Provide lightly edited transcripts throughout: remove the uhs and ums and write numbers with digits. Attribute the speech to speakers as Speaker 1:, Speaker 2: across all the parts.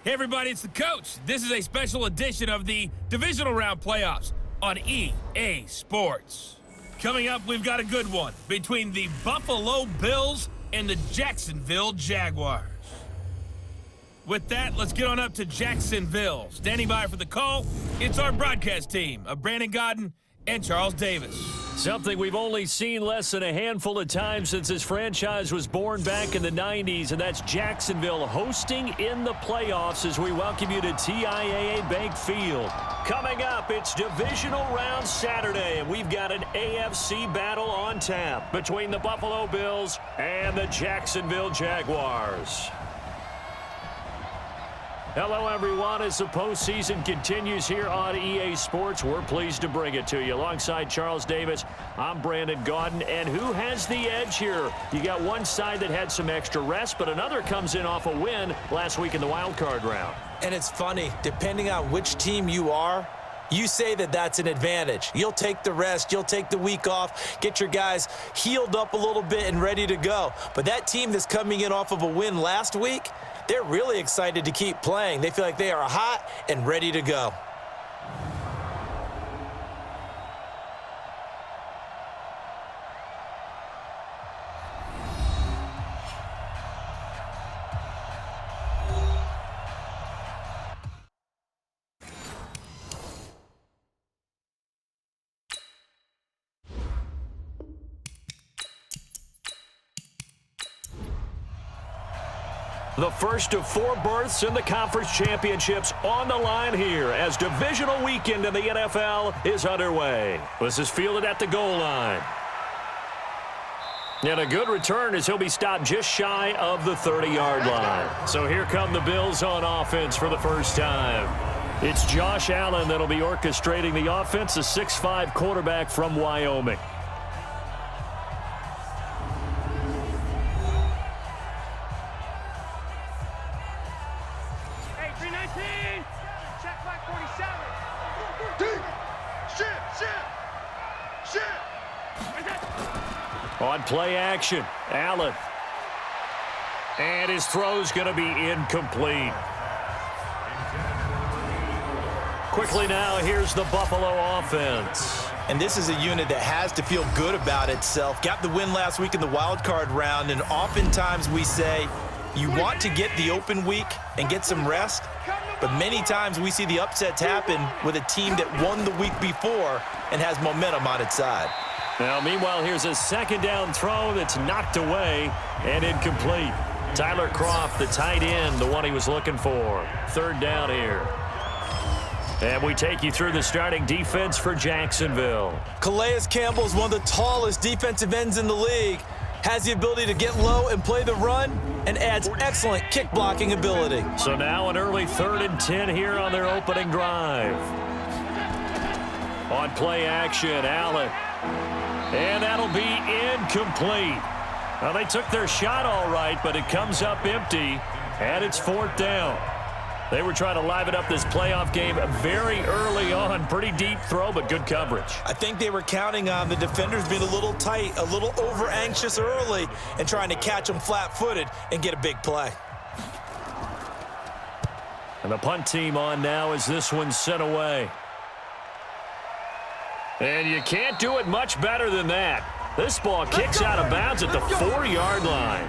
Speaker 1: Hey everybody, it's the coach. This is a special edition of the Divisional Round Playoffs on EA Sports. Coming up, we've got a good one between the Buffalo Bills and the Jacksonville Jaguars. With that, let's get on up to Jacksonville. Standing by for the call, it's our broadcast team of Brandon Godden and Charles Davis.
Speaker 2: Something we've only seen less than a handful of times since this franchise was born back in the 90s, and that's Jacksonville hosting in the playoffs as we welcome you to TIAA Bank Field. Coming up, it's Divisional Round Saturday, and we've got an AFC battle on tap between the Buffalo Bills and the Jacksonville Jaguars. Hello, everyone. As the postseason continues here on EA Sports, we're pleased to bring it to you. Alongside Charles Davis, I'm Brandon Godden. And who has the edge here? You got one side that had some extra rest, but another comes in off a win last week in the wild card round.
Speaker 3: And it's funny, depending on which team you are, you say that that's an advantage. You'll take the rest, you'll take the week off, get your guys healed up a little bit and ready to go. But that team that's coming in off of a win last week, they're really excited to keep playing. They feel like they are hot and ready to go.
Speaker 2: The first of 4 berths in the conference championships on the line here as divisional weekend in the NFL is underway. This is fielded at the goal line. And a good return as he'll be stopped just shy of the 30-yard line. So here come the Bills on offense for the first time. It's Josh Allen that'll be orchestrating the offense, a 6'5" quarterback from Wyoming. On play action, Allen. And his throw's going to be incomplete. Quickly now, here's the Buffalo offense.
Speaker 3: And this is a unit that has to feel good about itself. Got the win last week in the wild card round, and oftentimes we say you want to get the open week and get some rest, but many times we see the upsets happen with a team that won the week before and has momentum on its side.
Speaker 2: Now, meanwhile, here's a second down throw that's knocked away and incomplete. Tyler Kroft, the tight end, the one he was looking for. Third down here. And we take you through the starting defense for Jacksonville.
Speaker 3: Calais Campbell is one of the tallest defensive ends in the league. Has the ability to get low and play the run, and adds excellent kick blocking ability.
Speaker 2: So now an early 3rd and 10 here on their opening drive. On play action, Allen. And that'll be incomplete. Well, they took their shot all right, but it comes up empty, and it's 4th down. They were trying to liven up this playoff game very early on. Pretty deep throw, but good coverage.
Speaker 3: I think they were counting on the defenders being a little tight, a little over-anxious early, and trying to catch them flat-footed and get a big play.
Speaker 2: And the punt team on now as this one's sent away. And you can't do it much better than that. This ball kicks out of bounds at the 4-yard line.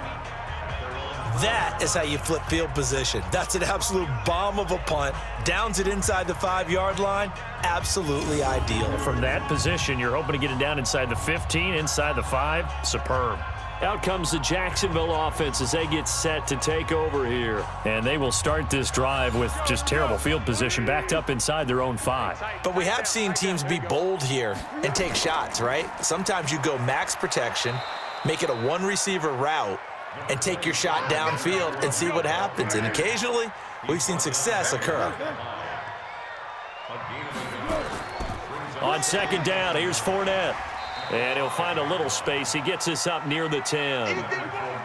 Speaker 3: That is how you flip field position. That's an absolute bomb of a punt. Downs it inside the 5-yard line. Absolutely ideal.
Speaker 2: From that position, you're hoping to get it down inside the 15, inside the 5. Superb. Out comes the Jacksonville offense as they get set to take over here. And they will start this drive with just terrible field position backed up inside their own 5.
Speaker 3: But we have seen teams be bold here and take shots, right? Sometimes you go max protection, make it a one-receiver route, and take your shot downfield and see what happens. And occasionally, we've seen success occur.
Speaker 2: On second down, here's Fournette. And he'll find a little space. He gets us up near the 10.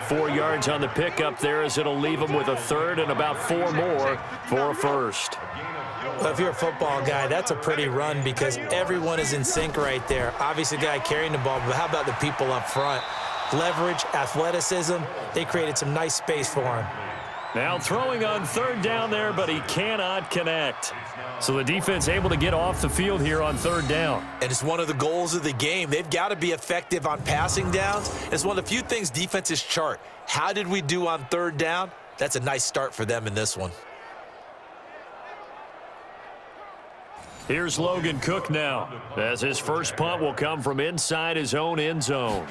Speaker 2: 4 yards on the pickup there as it'll leave him with a 3rd and about 4 more for a 1st.
Speaker 3: Well, if you're a football guy, that's a pretty run because everyone is in sync right there. Obviously, the guy carrying the ball, but how about the people up front? Leverage, athleticism, they created some nice space for him.
Speaker 2: Now throwing on third down there, but he cannot connect. So the defense able to get off the field here on third down.
Speaker 3: And it's one of the goals of the game. They've got to be effective on passing downs. It's one of the few things defenses chart. How did we do on third down? That's a nice start for them in this one.
Speaker 2: Here's Logan Cook now, as his first punt will come from inside his own end zone.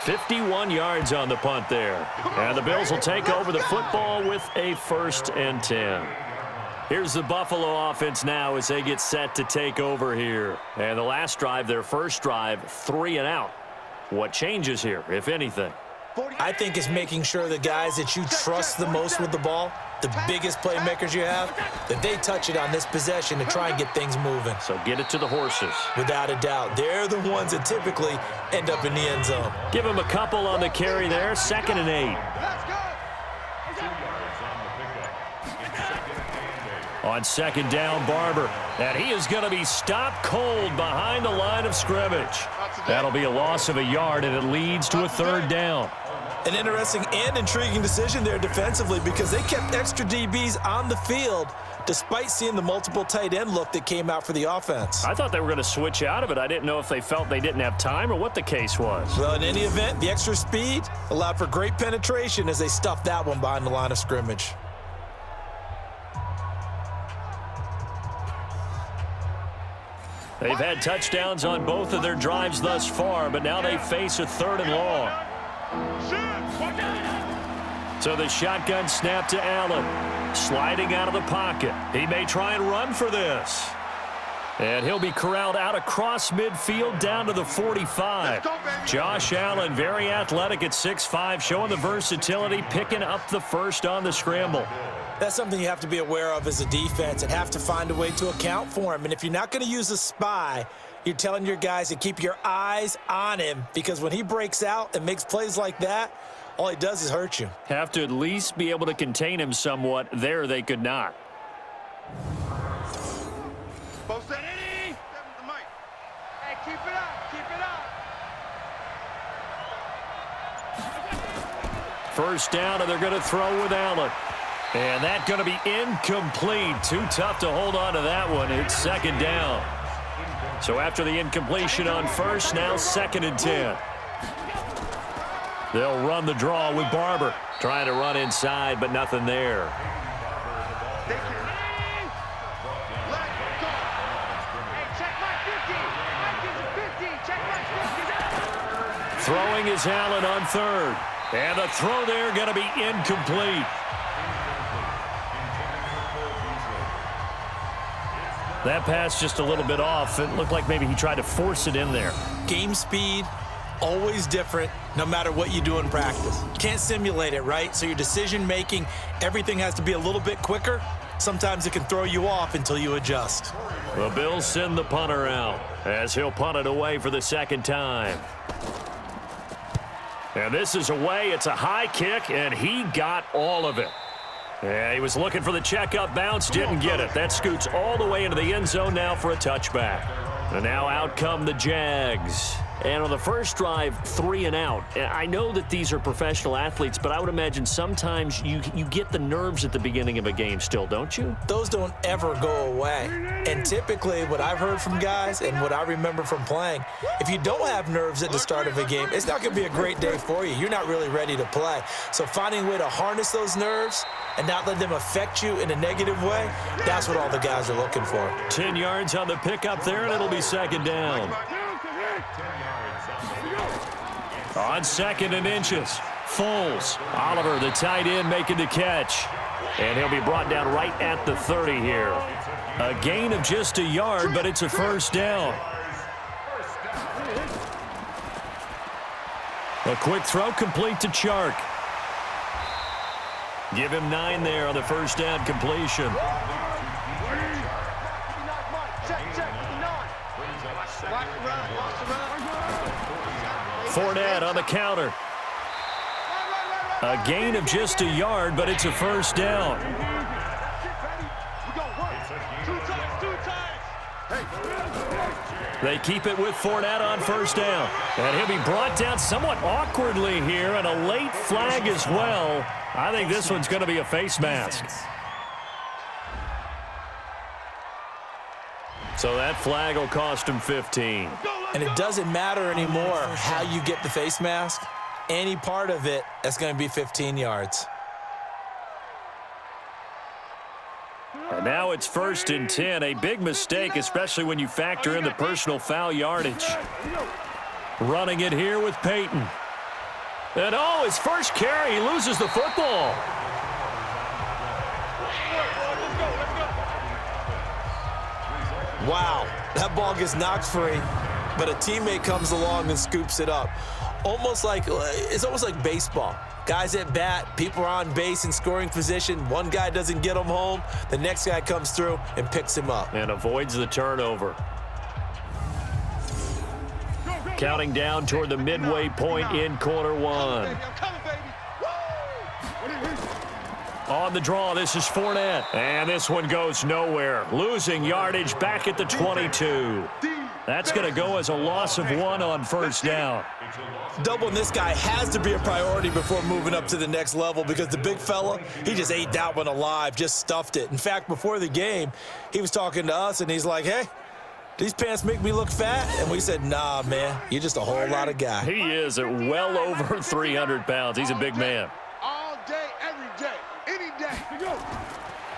Speaker 2: $51 yards on the punt there. And the Bills will take over the football with a 1st and 10. Here's the Buffalo offense now as they get set to take over here. And the last drive, their first drive, 3 and out. What changes here, if anything?
Speaker 3: I think it's making sure the guys that you trust the most with the ball, the biggest playmakers you have, that they touch it on this possession to try and get things moving.
Speaker 2: So get it to the horses.
Speaker 3: Without a doubt. They're the ones that typically end up in the end zone.
Speaker 2: Give them a couple on the carry there. 2nd and 8. On 2nd down, Barber. And he is going to be stopped cold behind the line of scrimmage. That'll be a loss of a yard, and it leads to a 3rd down.
Speaker 3: An interesting and intriguing decision there defensively because they kept extra DBs on the field despite seeing the multiple tight end look that came out for the offense.
Speaker 2: I thought they were going to switch out of it. I didn't know if they felt they didn't have time or what the case was.
Speaker 3: Well, in any event, the extra speed allowed for great penetration as they stuffed that one behind the line of scrimmage.
Speaker 2: They've had touchdowns on both of their drives thus far, but now they face a 3rd and long. So the shotgun snap to Allen. Sliding out of the pocket. He may try and run for this. And he'll be corralled out across midfield down to the 45. Josh Allen, very athletic at 6'5", showing the versatility, picking up the first on the scramble.
Speaker 3: That's something you have to be aware of as a defense and have to find a way to account for him. And if you're not going to use a spy, you're telling your guys to keep your eyes on him because when he breaks out and makes plays like that, all he does is hurt you.
Speaker 2: Have to at least be able to contain him somewhat. There they could not. First down, and they're going to throw with Allen. And that's going to be incomplete. Too tough to hold on to that one. It's 2nd down. So after the incompletion on first, now 2nd and 10. They'll run the draw with Barber. Trying to run inside, but nothing there. Throwing is Allen on 3rd. And the throw there going to be incomplete. That pass just a little bit off. It looked like maybe he tried to force it in there.
Speaker 3: Game speed, always different, no matter what you do in practice. Can't simulate it, right? So your decision-making, everything has to be a little bit quicker. Sometimes it can throw you off until you adjust.
Speaker 2: The Bills send the punter out as he'll punt it away for the 2nd time. And this is away. It's a high kick, and he got all of it. Yeah, he was looking for the checkup bounce, didn't get it. That scoots all the way into the end zone now for a touchback. And now out come the Jags. And on the first drive, 3 and out. I know that these are professional athletes, but I would imagine sometimes you get the nerves at the beginning of a game still, don't you?
Speaker 3: Those don't ever go away. And typically what I've heard from guys and what I remember from playing, if you don't have nerves at the start of a game, it's not going to be a great day for you. You're not really ready to play. So finding a way to harness those nerves and not let them affect you in a negative way, that's what all the guys are looking for.
Speaker 2: 10 yards on the pickup there, and it'll be 2nd down. On 2nd and inches, Foles. Oliver, the tight end, making the catch. And he'll be brought down right at the 30 here. A gain of just a yard, but it's a first down. A quick throw complete to Chark. Give him 9 there on the first down completion. Fournette on the counter. A gain of just a yard, but it's a first down. They keep it with Fournette on first down. And he'll be brought down somewhat awkwardly here, and a late flag as well. I think this one's going to be a face mask. So that flag will cost him 15.
Speaker 3: And it doesn't matter anymore how you get the face mask. Any part of it, that's going to be 15 yards.
Speaker 2: And now it's 1st and 10. A big mistake, especially when you factor in the personal foul yardage. Running it here with Peyton. And oh, his first carry, he loses the football.
Speaker 3: Wow, that ball gets knocked free, but a teammate comes along and scoops it up. It's almost like baseball. Guys at bat, people are on base in scoring position. One guy doesn't get him home. The next guy comes through and picks him up.
Speaker 2: And avoids the turnover. Counting down toward the midway point in quarter one. On the draw, this is Fournette. And this one goes nowhere. Losing yardage back at the 22. That's going to go as a loss of 1 on first down.
Speaker 3: Doubling this guy has to be a priority before moving up to the next level because the big fella, he just ate that one alive, just stuffed it. In fact, before the game, he was talking to us, and he's like, hey, these pants make me look fat? And we said, nah, man, you're just a whole lot of guy.
Speaker 2: He is at well over 300 pounds. He's a big man.
Speaker 4: All day, every day, any day. Go.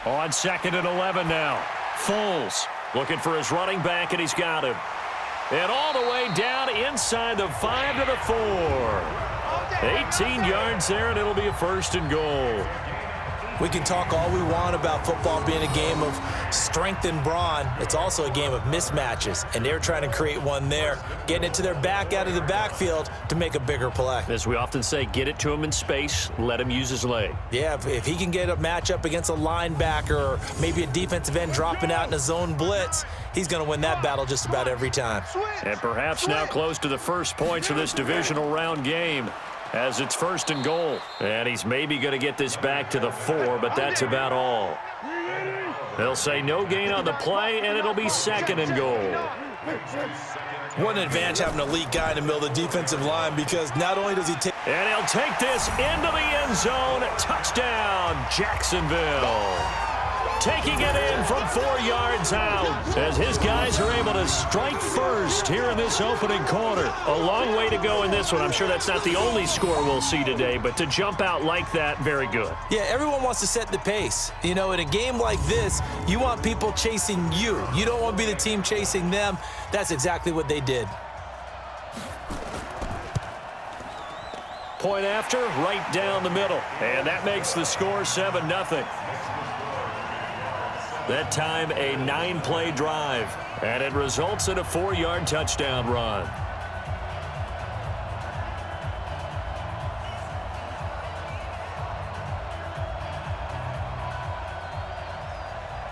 Speaker 2: On 2nd and 11 now. Foles looking for his running back, and he's got him. And all the way down inside the 5 to the 4. 18 yards there, and it'll be a 1st and goal.
Speaker 3: We can talk all we want about football being a game of strength and brawn. It's also a game of mismatches, and they're trying to create one there, getting it to their back out of the backfield to make a bigger play.
Speaker 2: As we often say, get it to him in space, let him use his leg.
Speaker 3: Yeah, if he can get a matchup against a linebacker or maybe a defensive end dropping out in a zone blitz, he's going to win that battle just about every time.
Speaker 2: And perhaps now close to the first points of this divisional round game, as it's 1st and goal. And he's maybe going to get this back to the 4, but that's about all. They'll say no gain on the play, and it'll be 2nd and goal.
Speaker 3: What an advantage having an elite guy in the middle of the defensive line, because not only does he take...
Speaker 2: And he'll take this into the end zone. Touchdown, Jacksonville. Taking it in from 4 yards out as his guys are able to strike first here in this opening quarter. A long way to go in this one. I'm sure that's not the only score we'll see today, but to jump out like that, very good.
Speaker 3: Yeah, everyone wants to set the pace. You know, in a game like this, you want people chasing you. You don't want to be the team chasing them. That's exactly what they did.
Speaker 2: Point after, right down the middle. And that makes the score 7-0. That time, a 9-play drive, and it results in a 4-yard touchdown run.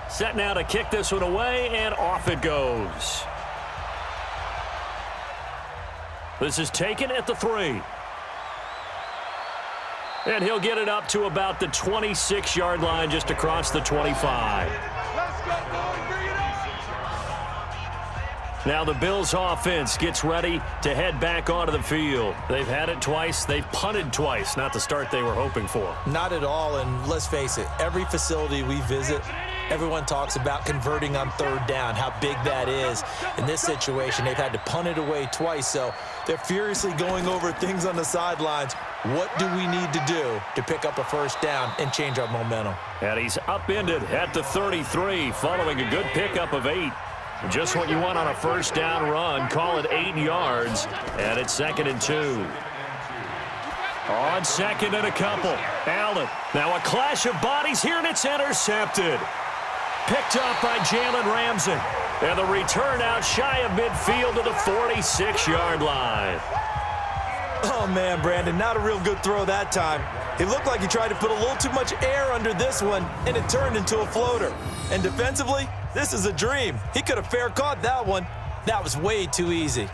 Speaker 2: Set now to kick this one away, and off it goes. This is taken at the 3. And he'll get it up to about the 26-yard line, just across the 25. Now the Bills offense gets ready to head back onto the field. They've had it twice. They've punted twice. Not the start they were hoping for.
Speaker 3: Not at all, and let's face it, every facility we visit, everyone talks about converting on 3rd down, how big that is. In this situation, they've had to punt it away twice, so they're furiously going over things on the sidelines. What do we need to do to pick up a 1st down and change our momentum?
Speaker 2: And he's upended at the 33, following a good pickup of 8. Just what you want on a 1st down run. Call it 8 yards, and it's 2nd and 2. On 2nd and a couple, Allen. Now a clash of bodies here, and it's intercepted. Picked up by Jalen Ramsey. And the return out shy of midfield to the 46-yard line.
Speaker 3: Oh, man, Brandon, not a real good throw that time. It looked like he tried to put a little too much air under this one, and it turned into a floater. And defensively, this is a dream. He could have fair caught that one. That was way too easy.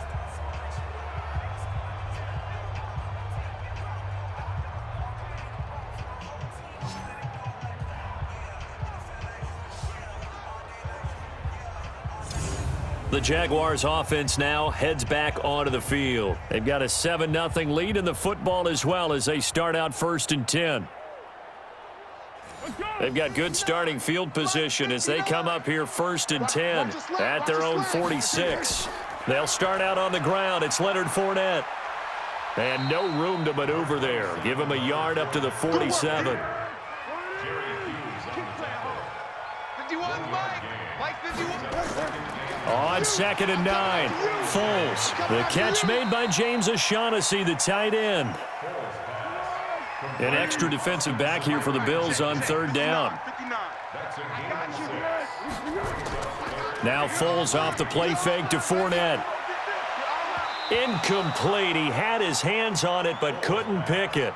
Speaker 2: The Jaguars offense now heads back onto the field. They've got a 7-0 lead in the football as well as they start out 1st and 10. They've got good starting field position as they come up here 1st and 10 at their own 46. They'll start out on the ground. It's Leonard Fournette. And no room to maneuver there. Give him a yard up to the 47. On 2nd and 9, Foles. The catch made by James O'Shaughnessy, the tight end. An extra defensive back here for the Bills on 3rd down. Now Foles off the play fake to Fournette. Incomplete. He had his hands on it but couldn't pick it.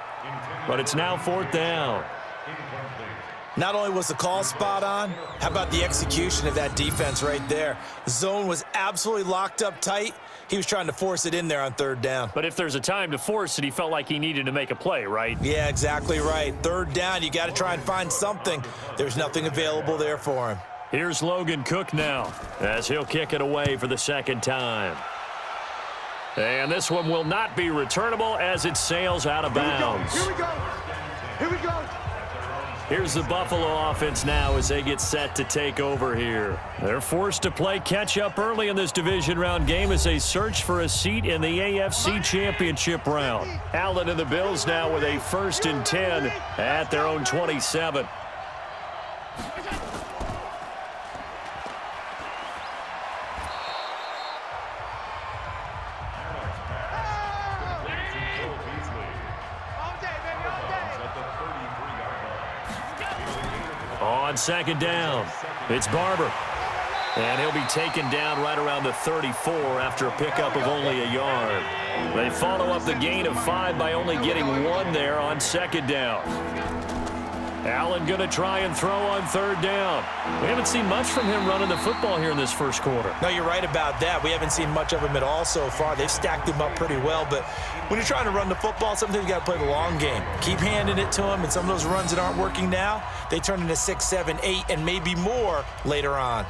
Speaker 2: But it's now 4th down.
Speaker 3: Not only was the call spot on, how about the execution of that defense right there? The zone was absolutely locked up tight. He was trying to force it in there on 3rd down.
Speaker 2: But if there's a time to force it, he felt like he needed to make a play, right?
Speaker 3: Yeah, exactly right. 3rd down, you got to try and find something. There's nothing available there for him.
Speaker 2: Here's Logan Cook now as he'll kick it away for the 2nd time. And this one will not be returnable as it sails out of bounds.
Speaker 4: Here we go. Here we go.
Speaker 2: Here's the Buffalo offense now as they get set to take over here. They're forced to play catch-up early in this division round game as they search for a seat in the AFC Championship round. Allen and the Bills now with a 1st and 10 at their own 27. On 2nd down, it's Barber. And he'll be taken down right around the 34 after a pickup of only a yard. They follow up the gain of 5 by only getting 1 there on 2nd down. Allen going to try and throw on 3rd down. We haven't seen much from him running the football here in this 1st quarter.
Speaker 3: No, you're right about that. We haven't seen much of him at all so far. They've stacked him up pretty well, but when you're trying to run the football, sometimes you got to play the long game. Keep handing it to him, and some of those runs that aren't working now, they turn into 6, 7, 8, and maybe more later on.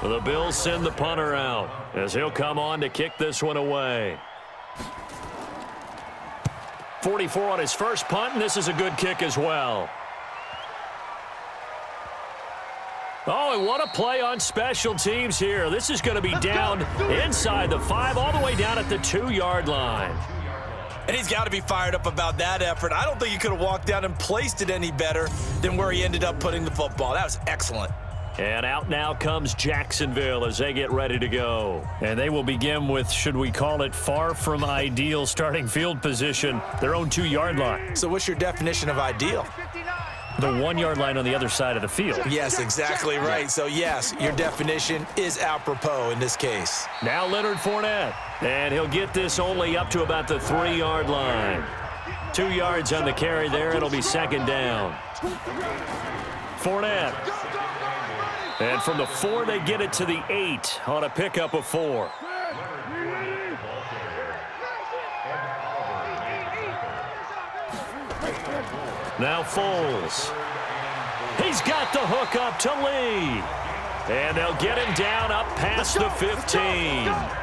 Speaker 2: The Bills send the punter out as he'll come on to kick this one away. 44 on his first punt, and this is a good kick as well. Oh, and what a play on special teams here. This is going to be down inside the 5, all the way down at the 2-yard line.
Speaker 3: And he's got to be fired up about that effort. I don't think he could have walked down and placed it any better than where he ended up putting the football. That was excellent.
Speaker 2: And out now comes Jacksonville as they get ready to go. And they will begin with, should we call it, far from ideal starting field position, their own 2-yard line.
Speaker 3: So what's your definition of ideal?
Speaker 2: The 1-yard line on the other side of the field.
Speaker 3: Yes, exactly right. So, yes, your definition is apropos in this case.
Speaker 2: Now Leonard Fournette. And he'll get this only up to about the 3-yard line. 2 yards on the carry there. It'll be 2nd down. Fournette. And from the 4, they get it to the 8 on a pickup of 4. Now Foles. He's got the hook up to Lee. And they'll get him down up past the 15.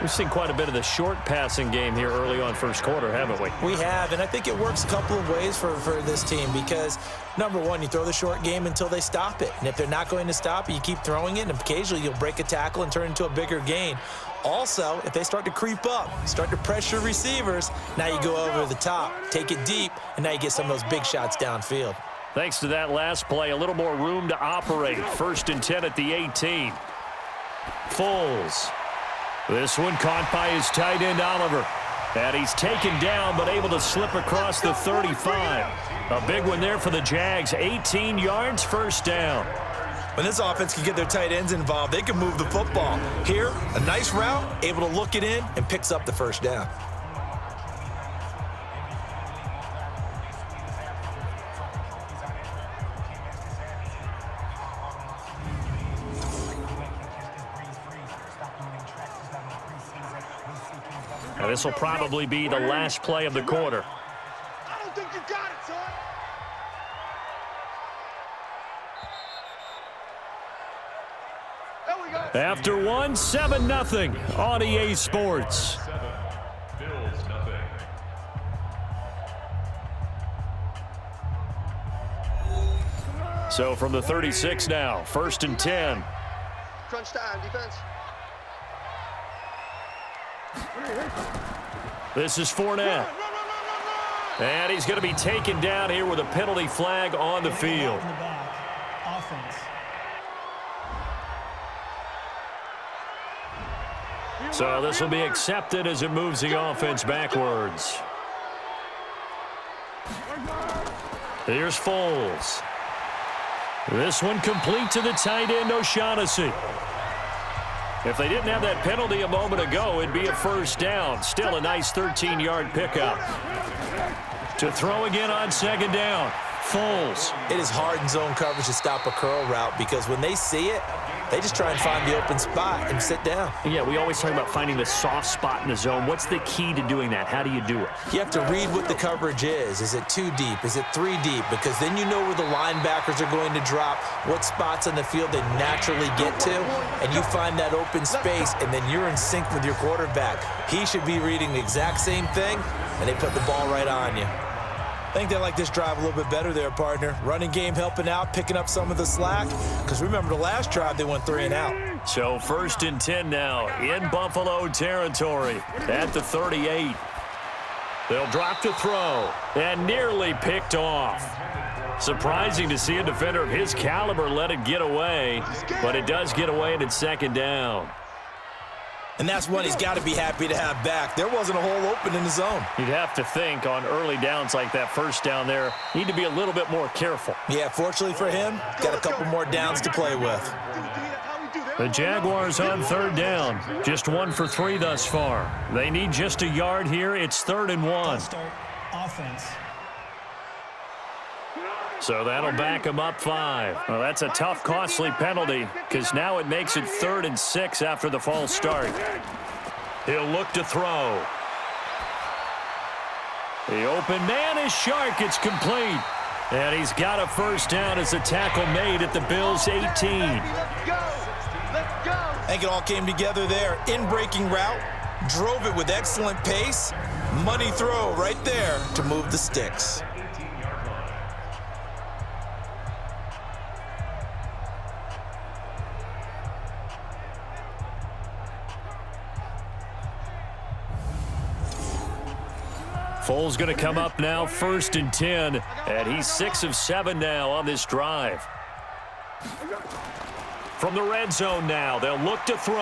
Speaker 2: We've seen quite a bit of the short passing game here early on 1st quarter, haven't we?
Speaker 3: We have, and I think it works a couple of ways for this team because, number one, you throw the short game until they stop it. And if they're not going to stop it, you keep throwing it, and occasionally you'll break a tackle and turn it into a bigger gain. Also, if they start to creep up, start to pressure receivers, now you go over the top, take it deep, and now you get some of those big shots downfield.
Speaker 2: Thanks to that last play, a little more room to operate. 1st and 10 at the 18. Foles. This one caught by his tight end, Oliver. And he's taken down, but able to slip across the 35. A big one there for the Jags. 18 yards, 1st down.
Speaker 3: When this offense can get their tight ends involved, they can move the football. Here, a nice route, able to look it in, and picks up the 1st down.
Speaker 2: Now, this will probably be the last play of the quarter.
Speaker 4: I don't think you got it, son. There we go.
Speaker 2: After one, 7-0 on EA Sports. So from the 36 now, 1st and 10.
Speaker 4: Crunch time, defense.
Speaker 2: This is Fournette. And he's going to be taken down here with a penalty flag on the field. So this will be accepted as it moves the offense backwards. Here's Foles. This one complete to the tight end, O'Shaughnessy. If they didn't have that penalty a moment ago, it'd be a first down. Still a nice 13-yard pickup. To throw again on 2nd down. Foles.
Speaker 3: It is hard in zone coverage to stop a curl route because when they see it, they just try and find the open spot and sit down.
Speaker 2: Yeah, we always talk about finding the soft spot in the zone. What's the key to doing that? How do you do it?
Speaker 3: You have to read what the coverage is. Is it 2 deep? Is it 3 deep? Because then you know where the linebackers are going to drop, what spots on the field they naturally get to, and you find that open space, and then you're in sync with your quarterback. He should be reading the exact same thing, and they put the ball right on you. I think they like this drive a little bit better there, partner. Running game helping out, picking up some of the slack. Because remember, the last drive, they went 3 and out.
Speaker 2: So 1st and 10 now in Buffalo territory at the 38. They'll drop to throw and nearly picked off. Surprising to see a defender of his caliber let it get away, but it does get away and it's 2nd down.
Speaker 3: And that's one he's got to be happy to have back. There wasn't a hole open in the zone.
Speaker 2: You'd have to think on early downs like that 1st down there, need to be a little bit more careful.
Speaker 3: Yeah, fortunately for him, got a couple more downs to play with.
Speaker 2: The Jaguars on 3rd down. Just 1 for 3 thus far. They need just a yard here. It's 3rd and 1.
Speaker 5: Offense.
Speaker 2: So that'll back him up 5. Well, that's a tough, costly penalty because now it makes it 3rd and 6 after the false start. He'll look to throw. The open man is Shark. It's complete. And he's got a 1st down as the tackle made at the Bills' 18.
Speaker 4: Let's go. Let's go.
Speaker 3: I think it all came together there. In-breaking route, drove it with excellent pace. Money throw right there to move the sticks.
Speaker 2: Foles going to come up now, 1st and 10, and he's 6 of 7 now on this drive. From the red zone now, they'll look to throw.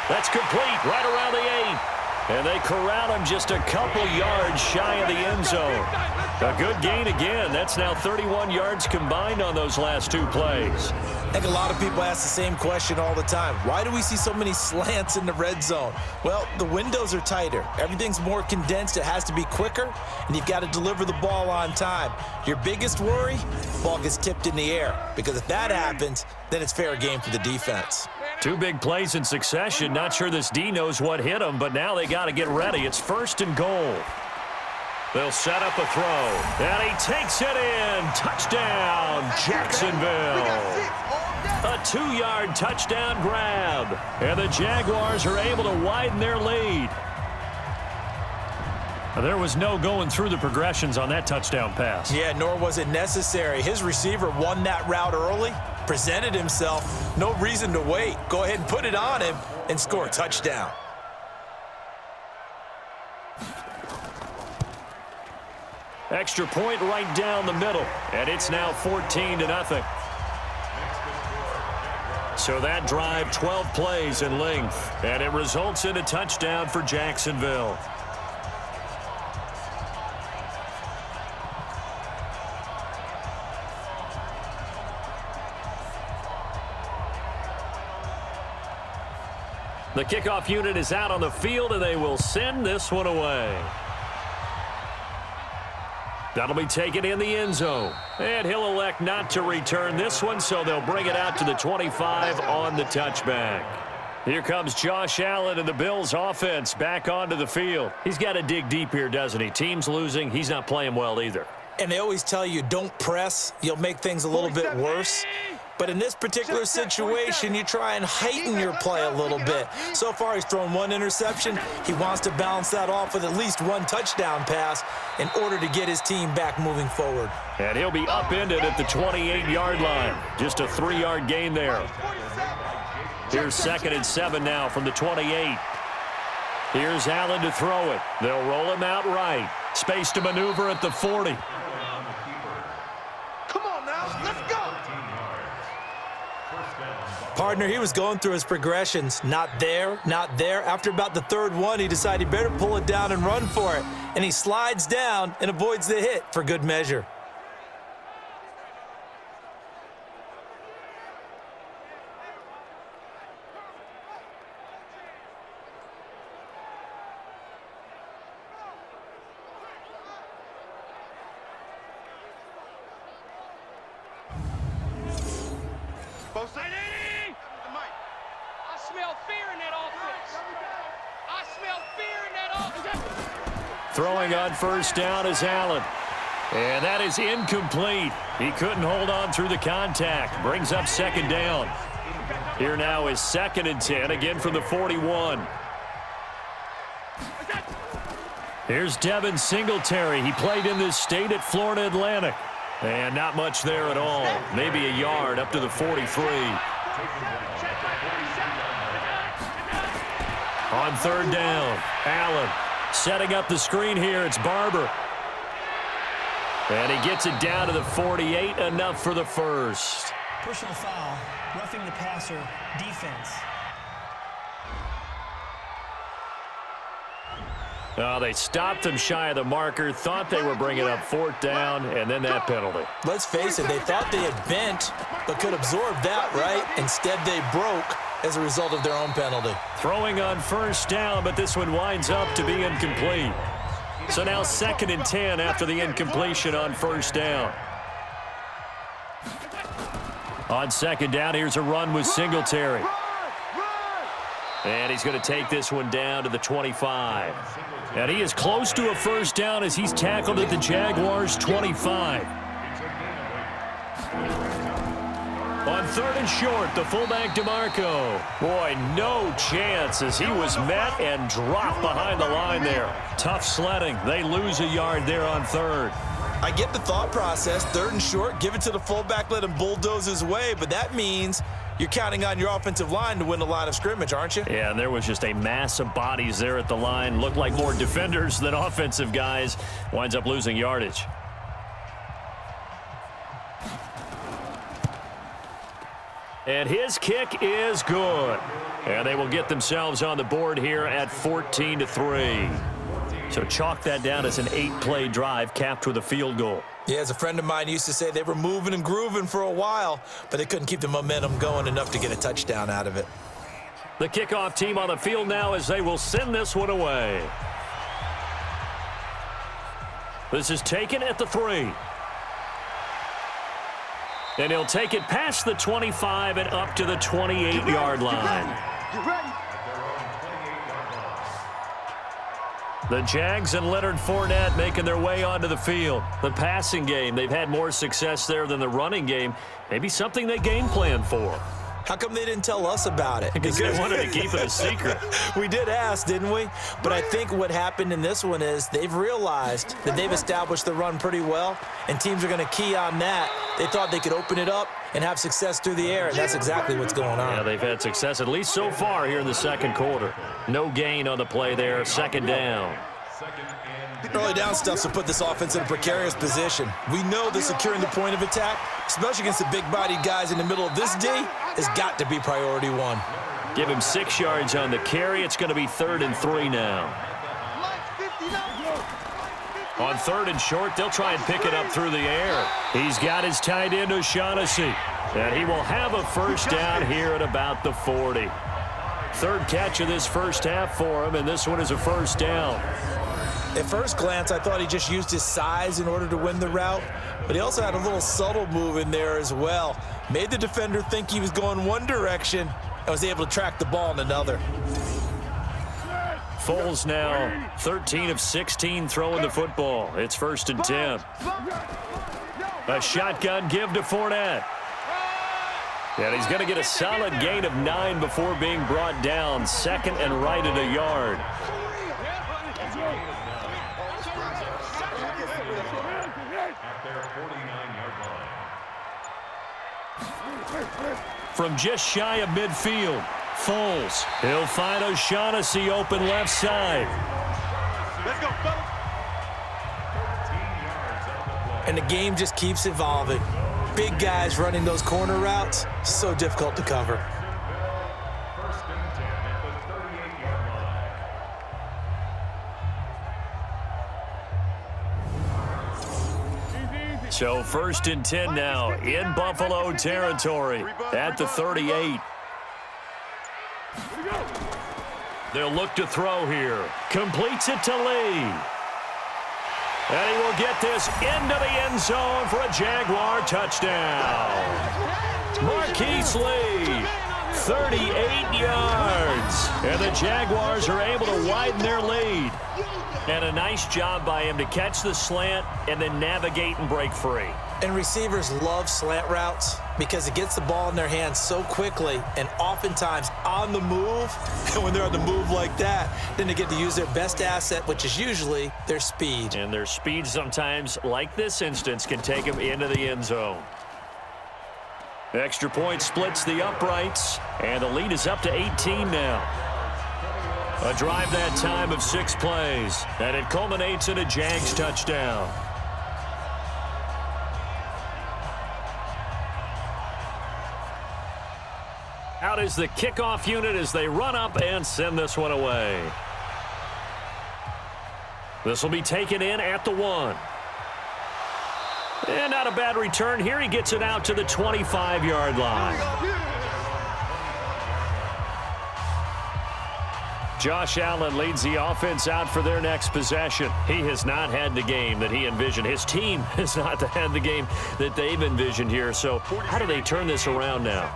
Speaker 2: That's complete right around the 8. And they corral him just a couple yards shy of the end zone. A good gain again. That's now 31 yards combined on those last 2 plays.
Speaker 3: I think a lot of people ask the same question all the time. Why do we see so many slants in the red zone? Well, the windows are tighter. Everything's more condensed. It has to be quicker, and you've got to deliver the ball on time. Your biggest worry, ball gets tipped in the air, because if that happens, then it's fair game for the defense.
Speaker 2: 2 big plays in succession. Not sure this D knows what hit him, but now they got to get ready. It's 1st and goal. They'll set up a throw, and he takes it in. Touchdown, Jacksonville. A 2-yard touchdown grab, and the Jaguars are able to widen their lead. There was no going through the progressions on that touchdown pass.
Speaker 3: Yeah, nor was it necessary. His receiver won that route early, presented himself. No reason to wait. Go ahead and put it on him and score a touchdown.
Speaker 2: Extra point right down the middle, and it's now 14-0. So that drive, 12 plays in length, and it results in a touchdown for Jacksonville. The kickoff unit is out on the field, and they will send this one away. That'll be taken in the end zone. And he'll elect not to return this one, so they'll bring it out to the 25 on the touchback. Here comes Josh Allen and the Bills offense back onto the field. He's got to dig deep here, doesn't he? Team's losing. He's not playing well either.
Speaker 3: And they always tell you, don't press. You'll make things a little bit worse. But in this particular situation, you try and heighten your play a little bit. So far, he's thrown one interception. He wants to balance that off with at least one touchdown pass in order to get his team back moving forward.
Speaker 2: And he'll be upended at the 28-yard line. Just a 3-yard gain there. Here's 2nd and 7 now from the 28. Here's Allen to throw it. They'll roll him out right. Space to maneuver at the 40.
Speaker 4: Come on now, let's go.
Speaker 3: Partner, he was going through his progressions. Not there, not there. After about the 3rd one, he decided he better pull it down and run for it. And he slides down and avoids the hit for good measure.
Speaker 5: I smell fear in that offense. I smell fear in that offense.
Speaker 2: Throwing on 1st down is Allen. And that is incomplete. He couldn't hold on through the contact. Brings up 2nd down. Here now is 2nd and 10, again from the 41. Here's Devin Singletary. He played in this state at Florida Atlantic. And not much there at all. Maybe a yard up to the 43. On 3rd down, Allen setting up the screen here. It's Barber. And he gets it down to the 48, enough for the first.
Speaker 6: Personal foul, roughing the passer, defense.
Speaker 2: They stopped him shy of the marker, thought they were bringing up 4th down, and then that penalty.
Speaker 3: Let's face it, they thought they had bent, but could absorb that, right? Instead, they broke as a result of their own penalty.
Speaker 2: Throwing on 1st down, but this one winds up to be incomplete. So now 2nd and 10 after the incompletion on 1st down. On 2nd down, here's a run with Singletary. And he's going to take this one down to the 25. And he is close to a 1st down as he's tackled at the Jaguars' 25. On 3rd and short, the fullback DeMarco. Boy, no chance as he was met and dropped behind the line there. Tough sledding. They lose a yard there on 3rd.
Speaker 3: I get the thought process. 3rd and short, give it to the fullback, let him bulldoze his way, but that means you're counting on your offensive line to win the line of scrimmage, aren't you?
Speaker 2: Yeah, and there was just a mass of bodies there at the line. Looked like more defenders than offensive guys. Winds up losing yardage. And his kick is good. And they will get themselves on the board here at 14-3. So chalk that down as an 8-play drive capped with a field goal.
Speaker 3: Yeah, as a friend of mine used to say, they were moving and grooving for a while, but they couldn't keep the momentum going enough to get a touchdown out of it.
Speaker 2: The kickoff team on the field now as they will send this one away. This is taken at the 3. And he'll take it past the 25 and up to the 28-yard line.
Speaker 4: You ready?
Speaker 2: The Jags and Leonard Fournette making their way onto the field. The passing game, they've had more success there than the running game. Maybe something they game plan for.
Speaker 3: How come they didn't tell us about it?
Speaker 2: Because they wanted to keep it a secret.
Speaker 3: We did ask, didn't we? But I think what happened in this one is they've realized that they've established the run pretty well, and teams are going to key on that. They thought they could open it up and have success through the air, and that's exactly what's going on.
Speaker 2: Yeah, they've had success at least so far here in the 2nd quarter. No gain on the play there, 2nd down.
Speaker 3: Early down stuff will put this offense in a precarious position. We know that securing the point of attack, especially against the big-bodied guys in the middle of this D, has got to be priority 1.
Speaker 2: Give him 6 yards on the carry. It's going to be 3rd and 3 now. On 3rd and short, they'll try and pick it up through the air. He's got his tight end, O'Shaughnessy. And he will have a 1st down here at about the 40. 3rd catch of this 1st half for him, and this one is a 1st down.
Speaker 3: At first glance, I thought he just used his size in order to win the route, but he also had a little subtle move in there as well. Made the defender think he was going one direction, and was able to track the ball in another.
Speaker 2: Foles now 13 of 16 throwing the football. It's 1st and 10. A shotgun give to Fournette. And he's going to get a solid gain of 9 before being brought down. 2nd and right at a yard. From just shy of midfield, Foles. He'll find O'Shaughnessy open left side.
Speaker 4: Let's go, fellas.
Speaker 3: And the game just keeps evolving. Big guys running those corner routes, so difficult to cover.
Speaker 2: So 1st and 10 now in Buffalo territory at the 38. They'll look to throw here. Completes it to Lee. And he will get this into the end zone for a Jaguar touchdown. Marquise Lee, 38 yards. And the Jaguars are able to widen their lead. And a nice job by him to catch the slant and then navigate and break free.
Speaker 3: And receivers love slant routes because it gets the ball in their hands so quickly and oftentimes on the move. And when they're on the move like that, then they get to use their best asset, which is usually their speed.
Speaker 2: And their speed sometimes, like this instance, can take them into the end zone. Extra point splits the uprights, and the lead is up to 18 now. A drive that time of 6 plays, and it culminates in a Jags touchdown. Out is the kickoff unit as they run up and send this one away. This will be taken in at the 1. And not a bad return here. He gets it out to the 25-yard line. Josh Allen leads the offense out for their next possession. He has not had the game that he envisioned. His team has not had the game that they've envisioned here. So how do they turn this around now?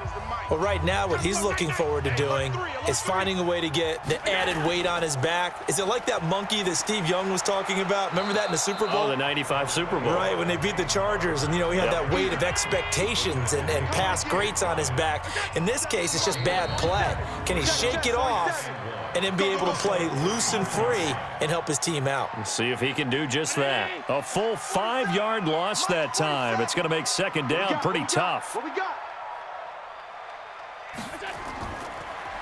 Speaker 3: Well, right now what he's looking forward to doing is finding a way to get the added weight on his back. Is it like that monkey that Steve Young was talking about? Remember that in the Super Bowl?
Speaker 2: Oh, the 95 Super Bowl.
Speaker 3: Right, when they beat the Chargers. And, you know, he had that weight of expectations and past greats on his back. In this case, it's just bad play. Can he shake it off and then be able to play loose and free and help his team out?
Speaker 2: Let's see if he can do just that. A full 5-yard loss that time. It's going to make 2nd down pretty tough.
Speaker 4: What we got?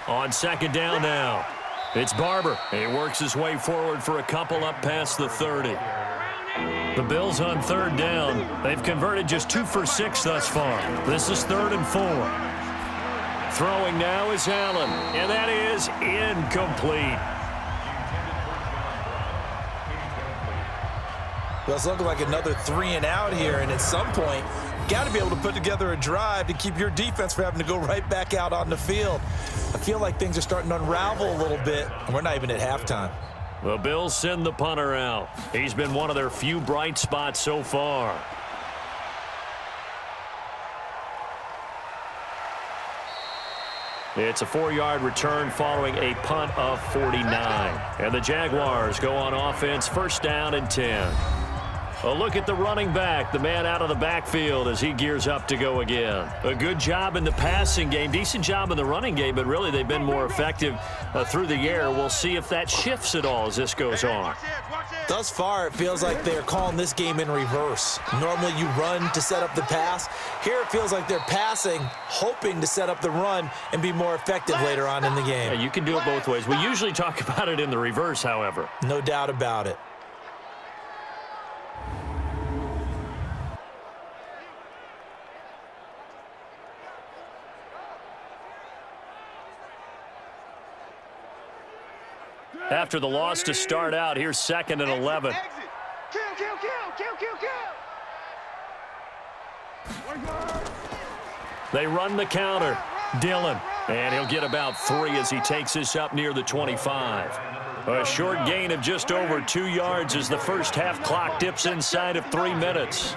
Speaker 2: On 2nd down now, it's Barber. He works his way forward for a couple up past the 30. The Bills on 3rd down. They've converted just 2 for 6 thus far. This is 3rd and 4. Throwing now is Allen, and that is incomplete.
Speaker 3: Well, it's looking like another 3 and out here, and at some point, got to be able to put together a drive to keep your defense from having to go right back out on the field. I feel like things are starting to unravel a little bit, and we're not even at halftime.
Speaker 2: The Bills send the punter out. He's been one of their few bright spots so far. It's a 4-yard return following a punt of 49. And the Jaguars go on offense, 1st down and 10. A look at the running back, the man out of the backfield as he gears up to go again. A good job in the passing game, decent job in the running game, but really they've been more effective through the air. We'll see if that shifts at all as this goes on.
Speaker 3: Thus far, it feels like they're calling this game in reverse. Normally you run to set up the pass. Here it feels like they're passing, hoping to set up the run and be more effective later on in the game.
Speaker 2: Yeah, you can do it both ways. We usually talk about it in the reverse, however.
Speaker 3: No doubt about it.
Speaker 2: After the loss to start out, here's 2nd and 11.
Speaker 4: Exit. Kill, kill, kill, kill, kill, kill.
Speaker 2: They run the counter. Dillon. And he'll get about 3 as he takes this up near the 25. A short gain of just over 2 yards as the first half clock dips inside of 3 minutes.